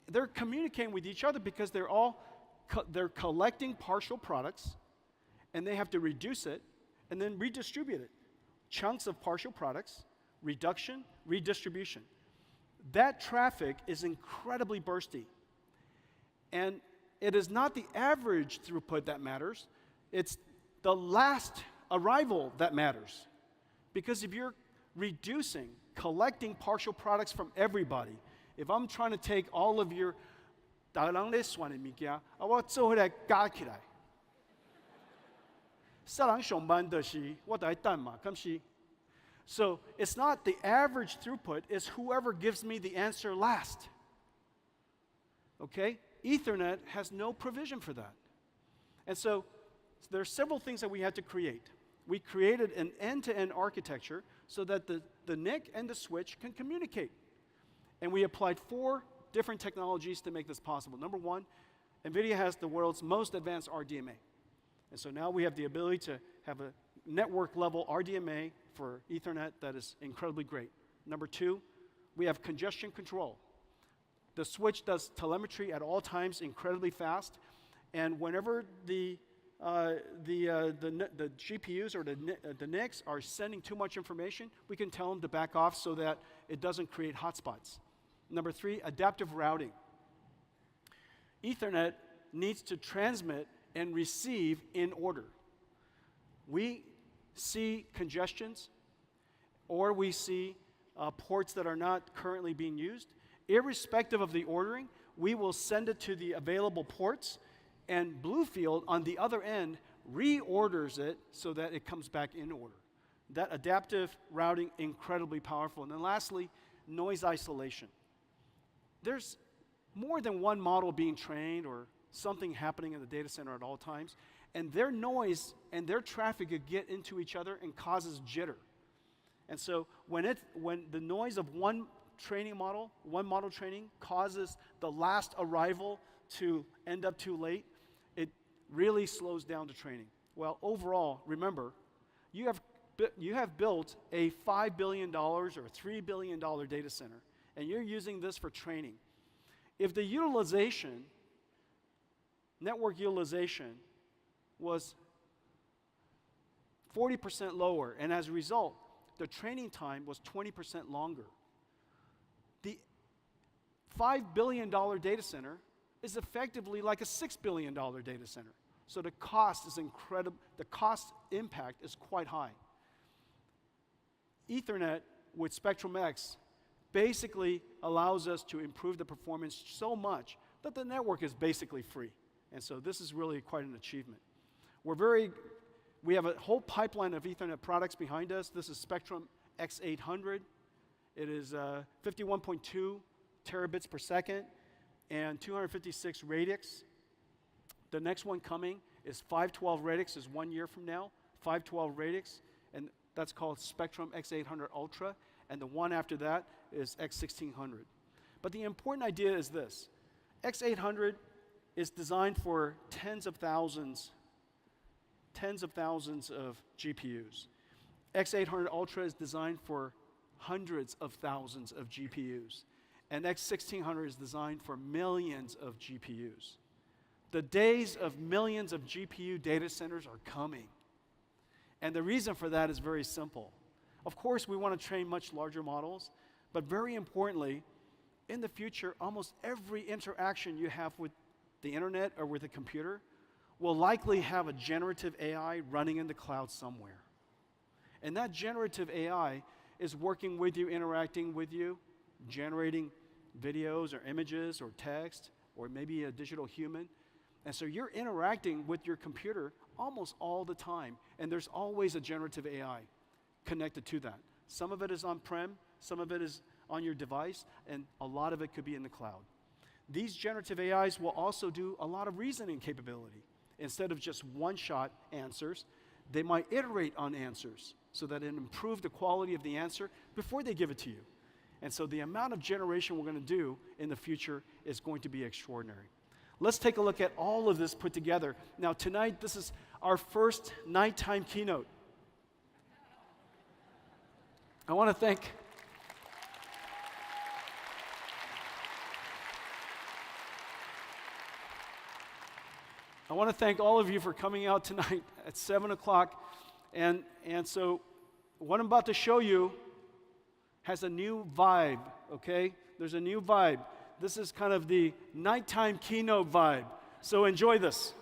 They're communicating with each other because they're collecting partial products, and they have to reduce it and then redistribute it. Chunks of partial products, reduction, redistribution. That traffic is incredibly bursty. And it is not the average throughput that matters, it's the last arrival that matters. Because if you're reducing, collecting partial products from everybody, if I'm trying to take all of your so it's not the average throughput, it's whoever gives me the answer last. Okay? Ethernet has no provision for that. And so there are several things that we had to create. We created an end-to-end architecture so that the NIC and the switch can communicate. And we applied 4 different technologies to make this possible. Number 1, NVIDIA has the world's most advanced RDMA. And so now we have the ability to have a network-level RDMA for Ethernet that is incredibly great. Number 2, we have congestion control. The switch does telemetry at all times incredibly fast, and whenever the GPUs or the NICs are sending too much information, we can tell them to back off so that it doesn't create hotspots. Number 3, adaptive routing. Ethernet needs to transmit and receive in order. We see congestions, or we see ports that are not currently being used. Irrespective of the ordering, we will send it to the available ports, and Bluefield on the other end reorders it so that it comes back in order. That adaptive routing, incredibly powerful. And then lastly, noise isolation. There's more than one model being trained or something happening in the data center at all times, and their noise and their traffic could get into each other and causes jitter. And so when the noise of one model training causes the last arrival to end up too late, it really slows down the training. Well, overall, remember, you have built a $5 billion or $3 billion data center, and you're using this for training. If the utilization, network utilization, was 40% lower, and as a result, the training time was 20% longer, the $5 billion data center is effectively like a $6 billion data center. So the cost is incredible. The cost impact is quite high. Ethernet with Spectrum-X basically allows us to improve the performance so much that the network is basically free. And so this is really quite an achievement. We have a whole pipeline of Ethernet products behind us. This is Spectrum X800. It is 51.2 terabits per second and 256 radix. The next one coming is 512 radix, is 1 year from now, 512 radix, and that's called Spectrum X800 Ultra, and the one after that is X1600. But the important idea is this. X800 is designed for tens of thousands of GPUs. X800 Ultra is designed for hundreds of thousands of GPUs. And X1600 is designed for millions of GPUs. The days of millions of GPU data centers are coming. And the reason for that is very simple. Of course, we want to train much larger models, but very importantly, in the future, almost every interaction you have with the internet or with a computer will likely have a generative AI running in the cloud somewhere. And that generative AI is working with you, interacting with you, generating videos or images or text or maybe a digital human. And so you're interacting with your computer almost all the time, and there's always a generative AI connected to that. Some of it is on-prem, some of it is on your device, and a lot of it could be in the cloud. These generative AIs will also do a lot of reasoning capability. Instead of just one-shot answers, they might iterate on answers so that it improves the quality of the answer before they give it to you. And so the amount of generation we're going to do in the future is going to be extraordinary. Let's take a look at all of this put together. Now tonight, this is our first nighttime keynote. I want to thank all of you for coming out tonight at 7 o'clock. And so what I'm about to show you has a new vibe, okay? There's a new vibe. This is kind of the nighttime keynote vibe. So enjoy this.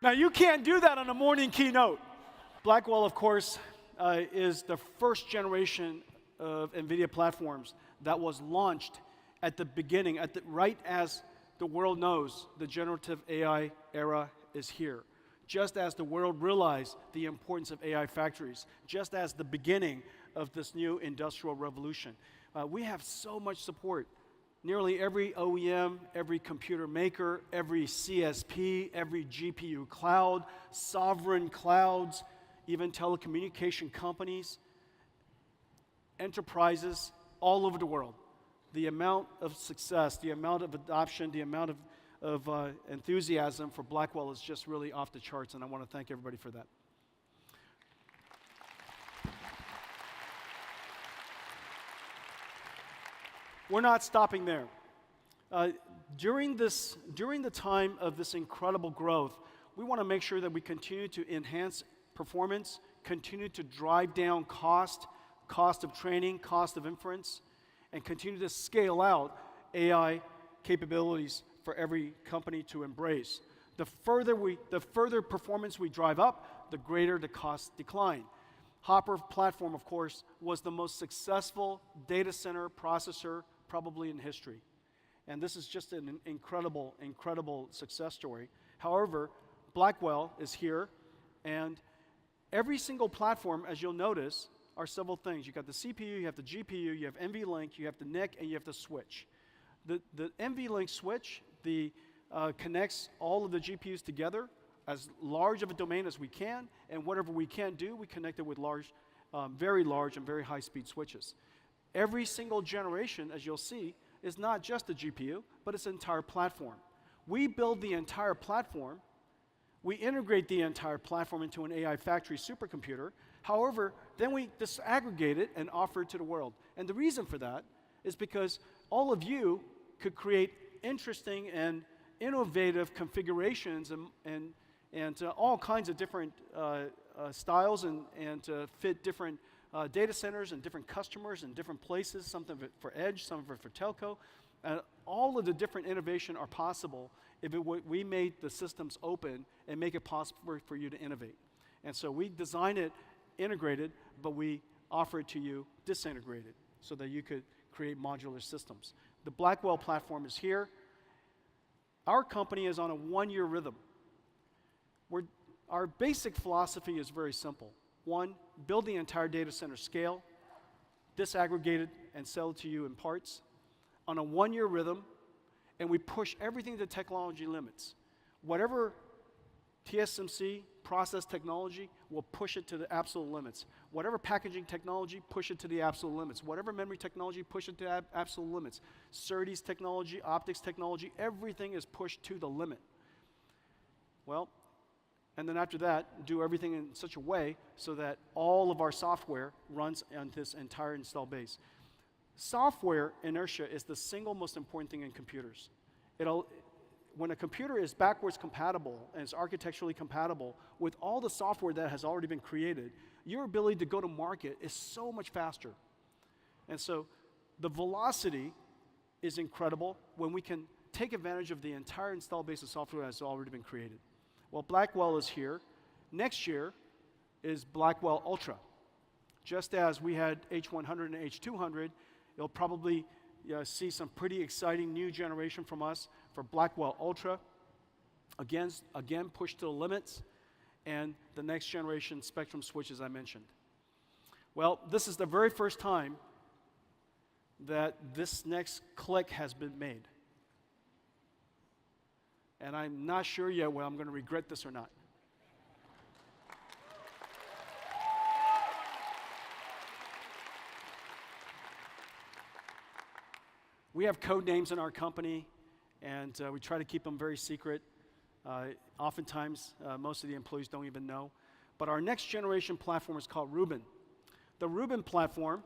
Now, you can't do that on a morning keynote. Blackwell, of course, is the first generation of NVIDIA platforms that was launched at the beginning, right as the world knows the generative AI era is here. Just as the world realized the importance of AI factories, just as the beginning of this new industrial revolution. We have so much support. Nearly every OEM, every computer maker, every CSP, every GPU cloud, sovereign clouds, even telecommunication companies, enterprises all over the world. The amount of success, the amount of adoption, the amount of enthusiasm for Blackwell is just really off the charts, and I want to thank everybody for that. We're not stopping there. During the time of this incredible growth, we want to make sure that we continue to enhance performance, continue to drive down cost of training, cost of inference, and continue to scale out AI capabilities for every company to embrace. The further performance we drive up, the greater the cost decline. Hopper platform, of course, was the most successful data center processor probably in history. And this is just an incredible, incredible success story. However, Blackwell is here, and every single platform, as you'll notice, are several things. You've got the CPU, you have the GPU, you have NVLink, you have the NIC, and you have the switch. The NVLink switch connects all of the GPUs together as large of a domain as we can, and whatever we can't do, we connect it with very large and very high-speed switches. Every single generation, as you'll see, is not just the GPU, but it's an entire platform. We build the entire platform. We integrate the entire platform into an AI factory supercomputer. However, then we disaggregate it and offer it to the world. And the reason for that is because all of you could create interesting and innovative configurations and all kinds of different styles and to fit different data centers and different customers and different places, some of it for edge, some of it for telco. All of the different innovation are possible if we made the systems open and make it possible for you to innovate. And so we design it integrated, but we offer it to you disintegrated so that you could create modular systems. The Blackwell platform is here. Our company is on a one-year rhythm. Our basic philosophy is very simple. One, build the entire data center scale, disaggregate it, and sell it to you in parts on a one-year rhythm, and we push everything to technology limits. Whatever TSMC process technology, we'll push it to the absolute limits. Whatever packaging technology, push it to the absolute limits. Whatever memory technology, push it to absolute limits. SerDes technology, optics technology, everything is pushed to the limit. Well, and then after that, do everything in such a way so that all of our software runs on this entire install base. Software inertia is the single most important thing in computers. When a computer is backwards compatible and is architecturally compatible with all the software that has already been created, your ability to go to market is so much faster. And so the velocity is incredible when we can take advantage of the entire install base of software that has already been created. Well, Blackwell is here. Next year is Blackwell Ultra. Just as we had H100 and H200, you'll probably see some pretty exciting new generation from us for Blackwell Ultra. Again, pushed to the limits, and the next generation Spectrum switch, as I mentioned. Well, this is the very first time that this next click has been made. And I'm not sure yet whether I'm going to regret this or not. We have code names in our company, and we try to keep them very secret. Oftentimes, most of the employees don't even know. But our next generation platform is called Rubin. The Rubin platform,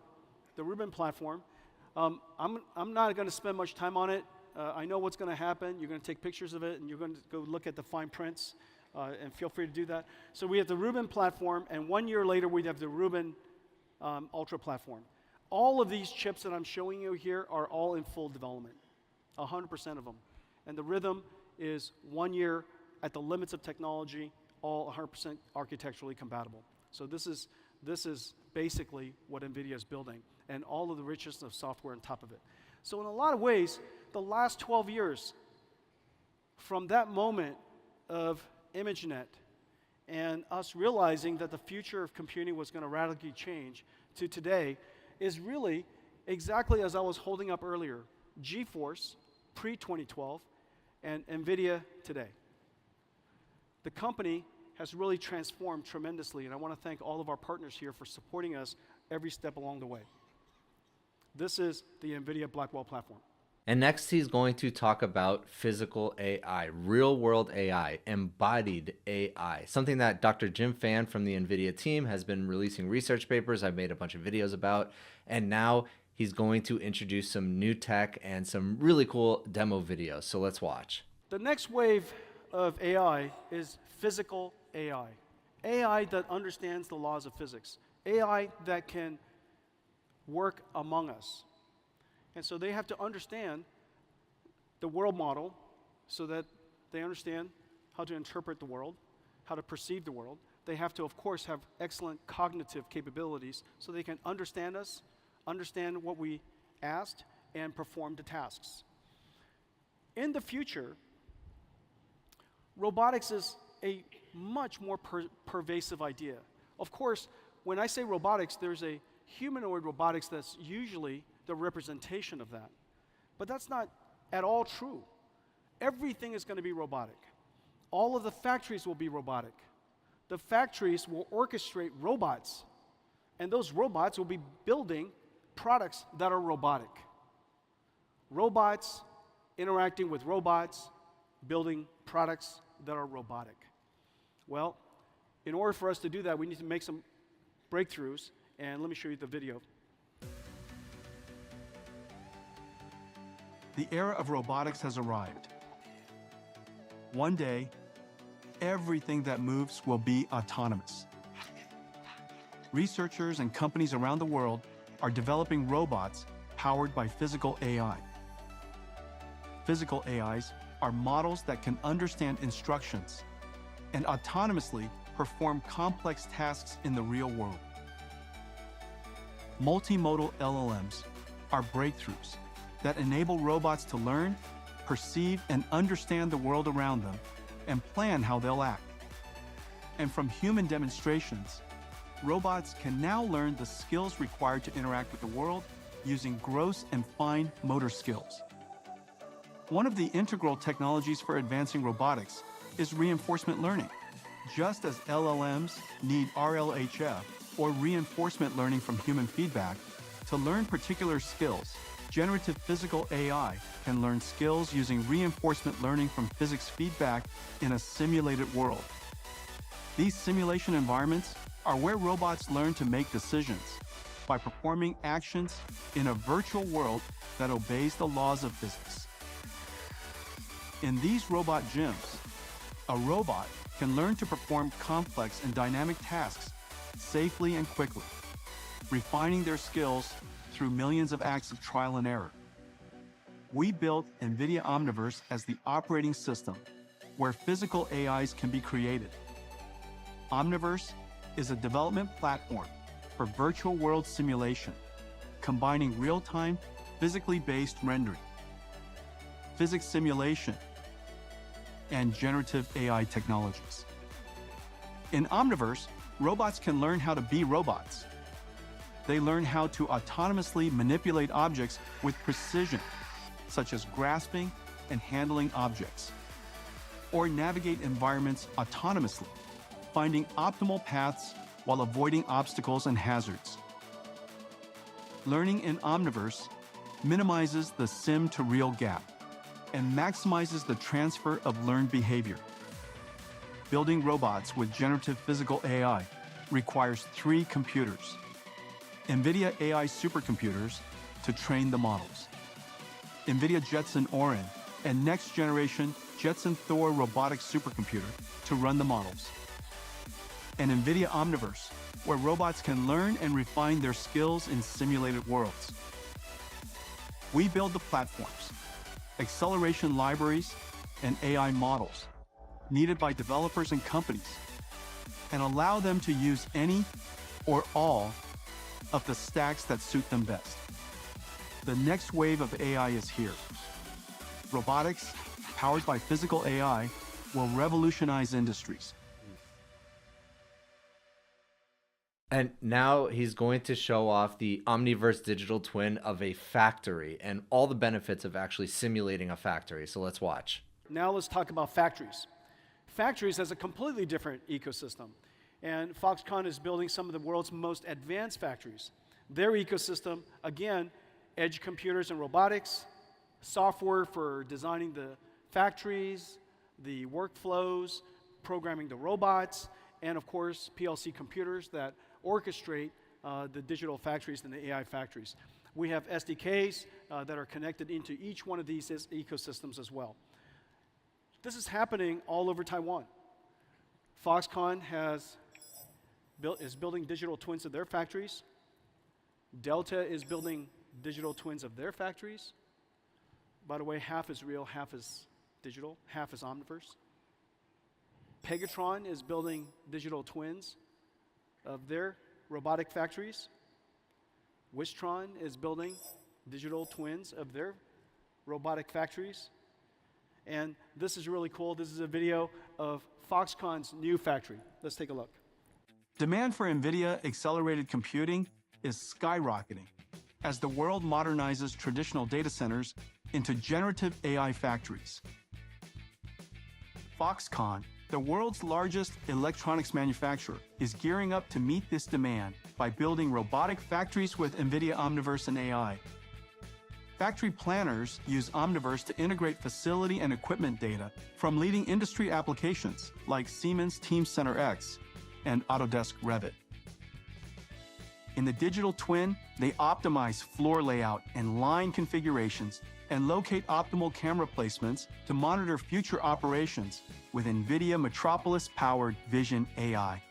I'm not going to spend much time on it. I know what's going to happen. You're going to take pictures of it, and you're going to go look at the fine prints, and feel free to do that. So we have the Rubin platform, and 1 year later, we have the Rubin Ultra platform. All of these chips that I'm showing you here are all in full development, 100% of them. And the rhythm is 1 year at the limits of technology, all 100% architecturally compatible. So this is basically what NVIDIA is building, and all of the richness of software on top of it. So in a lot of ways, the last 12 years, from that moment of ImageNet and us realizing that the future of computing was going to radically change, to today is really exactly as I was holding up earlier. GeForce, pre-2012, and NVIDIA today. The company has really transformed tremendously, and I want to thank all of our partners here for supporting us every step along the way. This is the NVIDIA Blackwell platform. And next, he's going to talk about physical AI, real-world AI, embodied AI, something that Dr. Jim Fan from the NVIDIA team has been releasing research papers I've made a bunch of videos about, and now he's going to introduce some new tech and some really cool demo videos. So let's watch. The next wave of AI is physical AI. AI that understands the laws of physics. AI that can work among us. And so they have to understand the world model so that they understand how to interpret the world, how to perceive the world. They have to, of course, have excellent cognitive capabilities so they can understand us, understand what we asked, and perform the tasks. In the future, robotics is a much more pervasive idea. Of course, when I say robotics, there's a humanoid robotics that's usually the representation of that. But that's not at all true. Everything is going to be robotic. All of the factories will be robotic. The factories will orchestrate robots, and those robots will be building products that are robotic. Robots interacting with robots, building products that are robotic. Well, in order for us to do that, we need to make some breakthroughs, and let me show you the video. The era of robotics has arrived. One day, everything that moves will be autonomous. Researchers and companies around the world are developing robots powered by physical AI. Physical AIs are models that can understand instructions and autonomously perform complex tasks in the real world. Multimodal LLMs are breakthroughs that enable robots to learn, perceive, and understand the world around them, and plan how they'll act. And from human demonstrations, robots can now learn the skills required to interact with the world using gross and fine motor skills. One of the integral technologies for advancing robotics is reinforcement learning. Just as LLMs need RLHF, or reinforcement learning from human feedback, to learn particular skills, generative physical AI can learn skills using reinforcement learning from physics feedback in a simulated world. These simulation environments are where robots learn to make decisions by performing actions in a virtual world that obeys the laws of physics. In these robot gyms, a robot can learn to perform complex and dynamic tasks safely and quickly, refining their skills through millions of acts of trial and error. We built NVIDIA Omniverse as the operating system where physical AIs can be created. Omniverse is a development platform for virtual world simulation, combining real-time, physically based rendering, physics simulation, and generative AI technologies. In Omniverse, robots can learn how to be robots. They learn how to autonomously manipulate objects with precision, such as grasping and handling objects, or navigate environments autonomously, finding optimal paths while avoiding obstacles and hazards. Learning in Omniverse minimizes the sim-to-real gap and maximizes the transfer of learned behavior. Building robots with generative physical AI requires 3 computers: NVIDIA AI supercomputers to train the models, NVIDIA Jetson Orin and next-generation Jetson Thor robotic supercomputer to run the models, and NVIDIA Omniverse, where robots can learn and refine their skills in simulated worlds. We build the platforms, acceleration libraries, and AI models needed by developers and companies, and allow them to use any or all of the stacks that suit them best. The next wave of AI is here. Robotics, powered by physical AI, will revolutionize industries. And now he's going to show off the Omniverse digital twin of a factory and all the benefits of actually simulating a factory. So let's watch. Now let's talk about factories. Factories has a completely different ecosystem. And Foxconn is building some of the world's most advanced factories. Their ecosystem, again, edge computers and robotics, software for designing the factories, the workflows, programming the robots, and of course, PLC computers that orchestrate the digital factories and the AI factories. We have SDKs that are connected into each one of these ecosystems as well. This is happening all over Taiwan. Foxconn is building digital twins of their factories. Delta is building digital twins of their factories. By the way, half is real, half is digital, half is Omniverse. Pegatron is building digital twins of their robotic factories. Wistron is building digital twins of their robotic factories. And this is really cool. This is a video of Foxconn's new factory. Let's take a look. Demand for NVIDIA accelerated computing is skyrocketing as the world modernizes traditional data centers into generative AI factories. Foxconn, the world's largest electronics manufacturer, is gearing up to meet this demand by building robotic factories with NVIDIA Omniverse and AI. Factory planners use Omniverse to integrate facility and equipment data from leading industry applications like Siemens Teamcenter X and Autodesk Revit. In the digital twin, they optimize floor layout and line configurations and locate optimal camera placements to monitor future operations with NVIDIA Metropolis-powered Vision AI.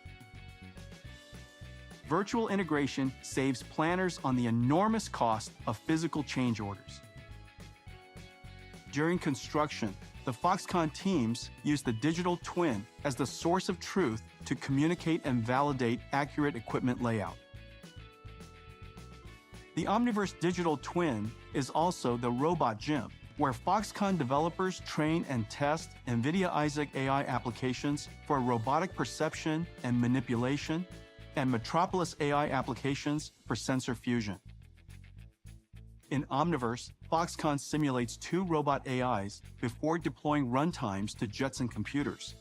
Virtual integration saves planners on the enormous cost of physical change orders. During construction, the Foxconn teams use the digital twin as the source of truth to communicate and validate accurate equipment layout. The Omniverse digital twin is also the robot gym, where Foxconn developers train and test NVIDIA Isaac AI applications for robotic perception and manipulation, and Metropolis AI applications for sensor fusion. In Omniverse, Foxconn simulates 2 robot AIs before deploying runtimes to Jetson computers.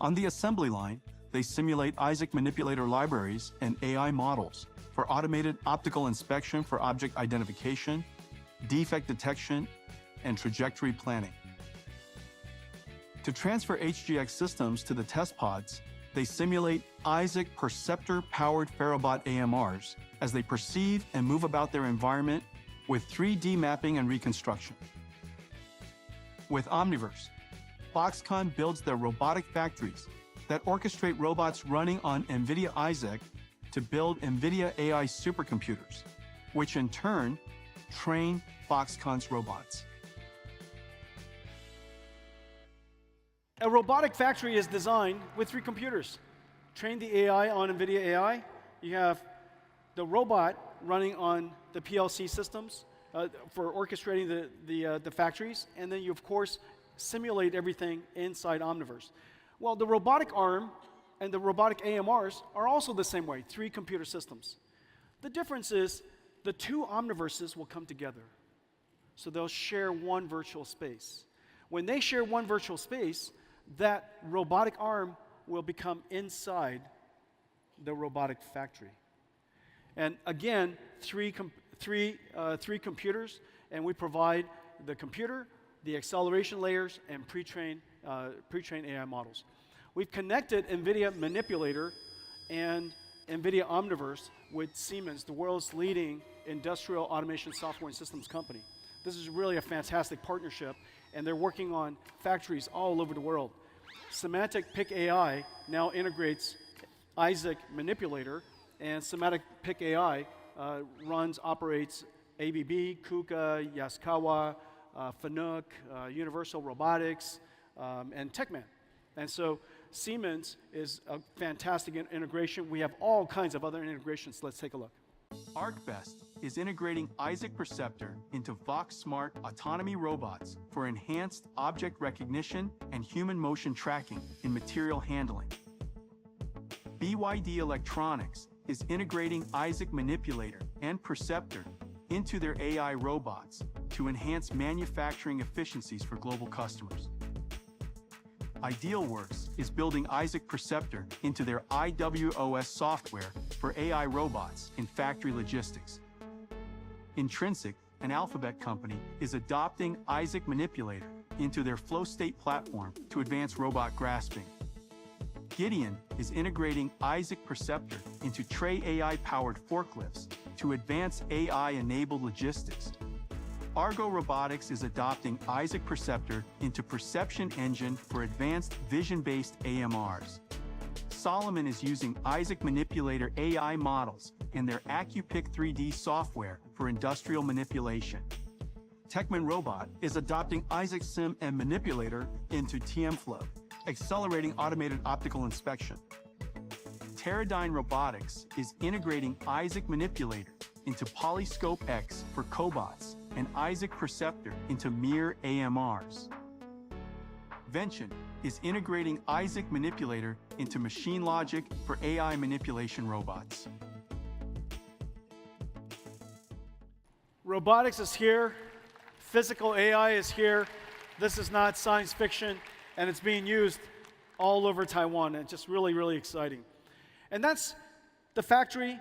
On the assembly line, they simulate Isaac manipulator libraries and AI models for automated optical inspection for object identification, defect detection, and trajectory planning. To transfer HGX systems to the test pods, they simulate Isaac Perceptor-powered Ferrobot AMRs as they perceive and move about their environment with 3D mapping and reconstruction. With Omniverse, Foxconn builds their robotic factories that orchestrate robots running on NVIDIA Isaac to build NVIDIA AI supercomputers, which in turn train Foxconn's robots. A robotic factory is designed with 3 computers. Train the AI on NVIDIA AI. You have the robot running on the PLC systems for orchestrating the factories. And then you, of course, simulate everything inside Omniverse. Well, the robotic arm and the robotic AMRs are also the same way, 3 computer systems. The difference is the 2 Omniverses will come together. So they'll share one virtual space. When they share one virtual space, that robotic arm will become inside the robotic factory. And again, three computers, and we provide the computer, the acceleration layers, and pre-trained AI models. We've connected NVIDIA Manipulator and NVIDIA Omniverse with Siemens, the world's leading industrial automation software and systems company. This is really a fantastic partnership, and they're working on factories all over the world. Semantic Pick AI now integrates Isaac Manipulator, and Semantic Pick AI operates ABB, KUKA, Yaskawa, Fanuc, Universal Robotics, and Techman. And so Siemens is a fantastic integration. We have all kinds of other integrations. Let's take a look. ArcBest is integrating Isaac Perceptor into Vox Smart autonomy robots for enhanced object recognition and human motion tracking in material handling. BYD Electronics is integrating Isaac Manipulator and Perceptor into their AI robots to enhance manufacturing efficiencies for global customers. IdealWorks is building Isaac Perceptor into their IWOS software for AI robots in factory logistics. Intrinsic, an Alphabet company, is adopting Isaac Manipulator into their flow state platform to advance robot grasping. Gideon is integrating Isaac Perceptor into Tray AI-powered forklifts to advance AI-enabled logistics. Argo Robotics is adopting Isaac Perceptor into Perception Engine for advanced vision-based AMRs. Solomon is using Isaac Manipulator AI models in their AccuPick 3D software for industrial manipulation. Techman Robot is adopting Isaac Sim and Manipulator into TMFlow, accelerating automated optical inspection. Teradyne Robotics is integrating Isaac Manipulator into Polyscope X for cobots and Isaac Perceptor into Mir AMRs. Vention is integrating Isaac Manipulator into machine logic for AI manipulation robots. Robotics is here. Physical AI is here. This is not science fiction, and it's being used all over Taiwan. And it's just really, really exciting. And that's the factory,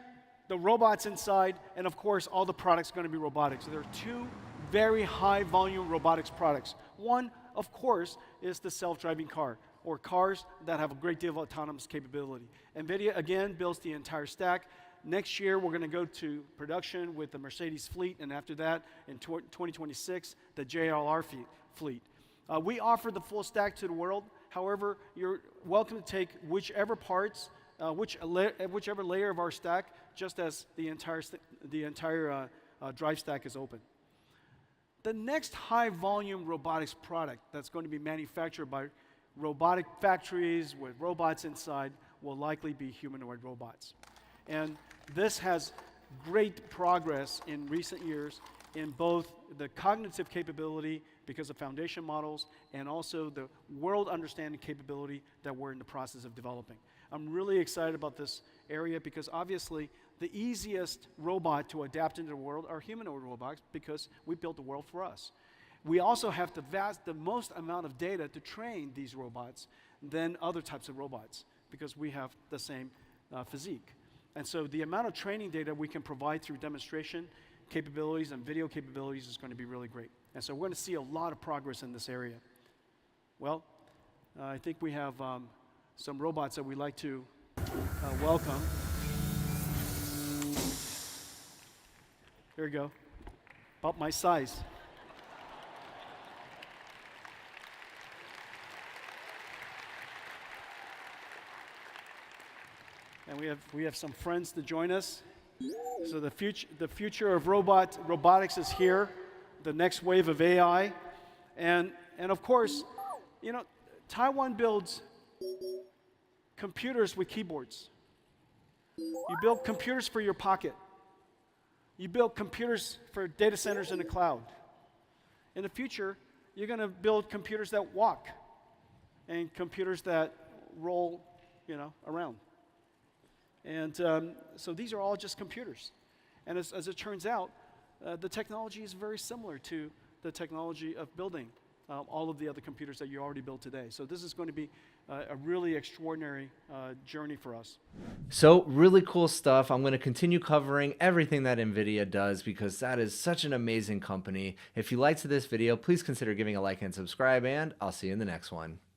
the robots inside, and of course, all the products are going to be robotics. So there are two very high volume robotics products. One, of course, is the self-driving car, or cars that have a great deal of autonomous capability. NVIDIA, again, builds the entire stack. Next year, we're going to go to production with the Mercedes fleet, and after that, in 2026, the JLR fleet. We offer the full stack to the world. However, you're welcome to take whichever parts, whichever layer of our stack, just as the entire drive stack is open. The next high-volume robotics product that's going to be manufactured by robotic factories with robots inside will likely be humanoid robots. And this has great progress in recent years in both the cognitive capability because of foundation models and also the world understanding capability that we're in the process of developing. I'm really excited about this area because obviously the easiest robot to adapt into the world are humanoid robots because we built the world for us. We also have the most amount of data to train these robots than other types of robots because we have the same physique. And so the amount of training data we can provide through demonstration capabilities and video capabilities is going to be really great. And so we're going to see a lot of progress in this area. Well, I think we have some robots that we'd like to welcome. Here we go. About my size. And we have some friends to join us. So the future of robotics is here. The next wave of AI, and of course, you know, Taiwan builds computers with keyboards. You build computers for your pocket. You build computers for data centers in the cloud. In the future, you're going to build computers that walk and computers that roll, around. And so these are all just computers. And as it turns out, the technology is very similar to the technology of building all of the other computers that you already built today. So this is going to be a really extraordinary journey for us. So really cool stuff. I'm going to continue covering everything that NVIDIA does because that is such an amazing company. If you liked this video, please consider giving a like and subscribe, and I'll see you in the next one.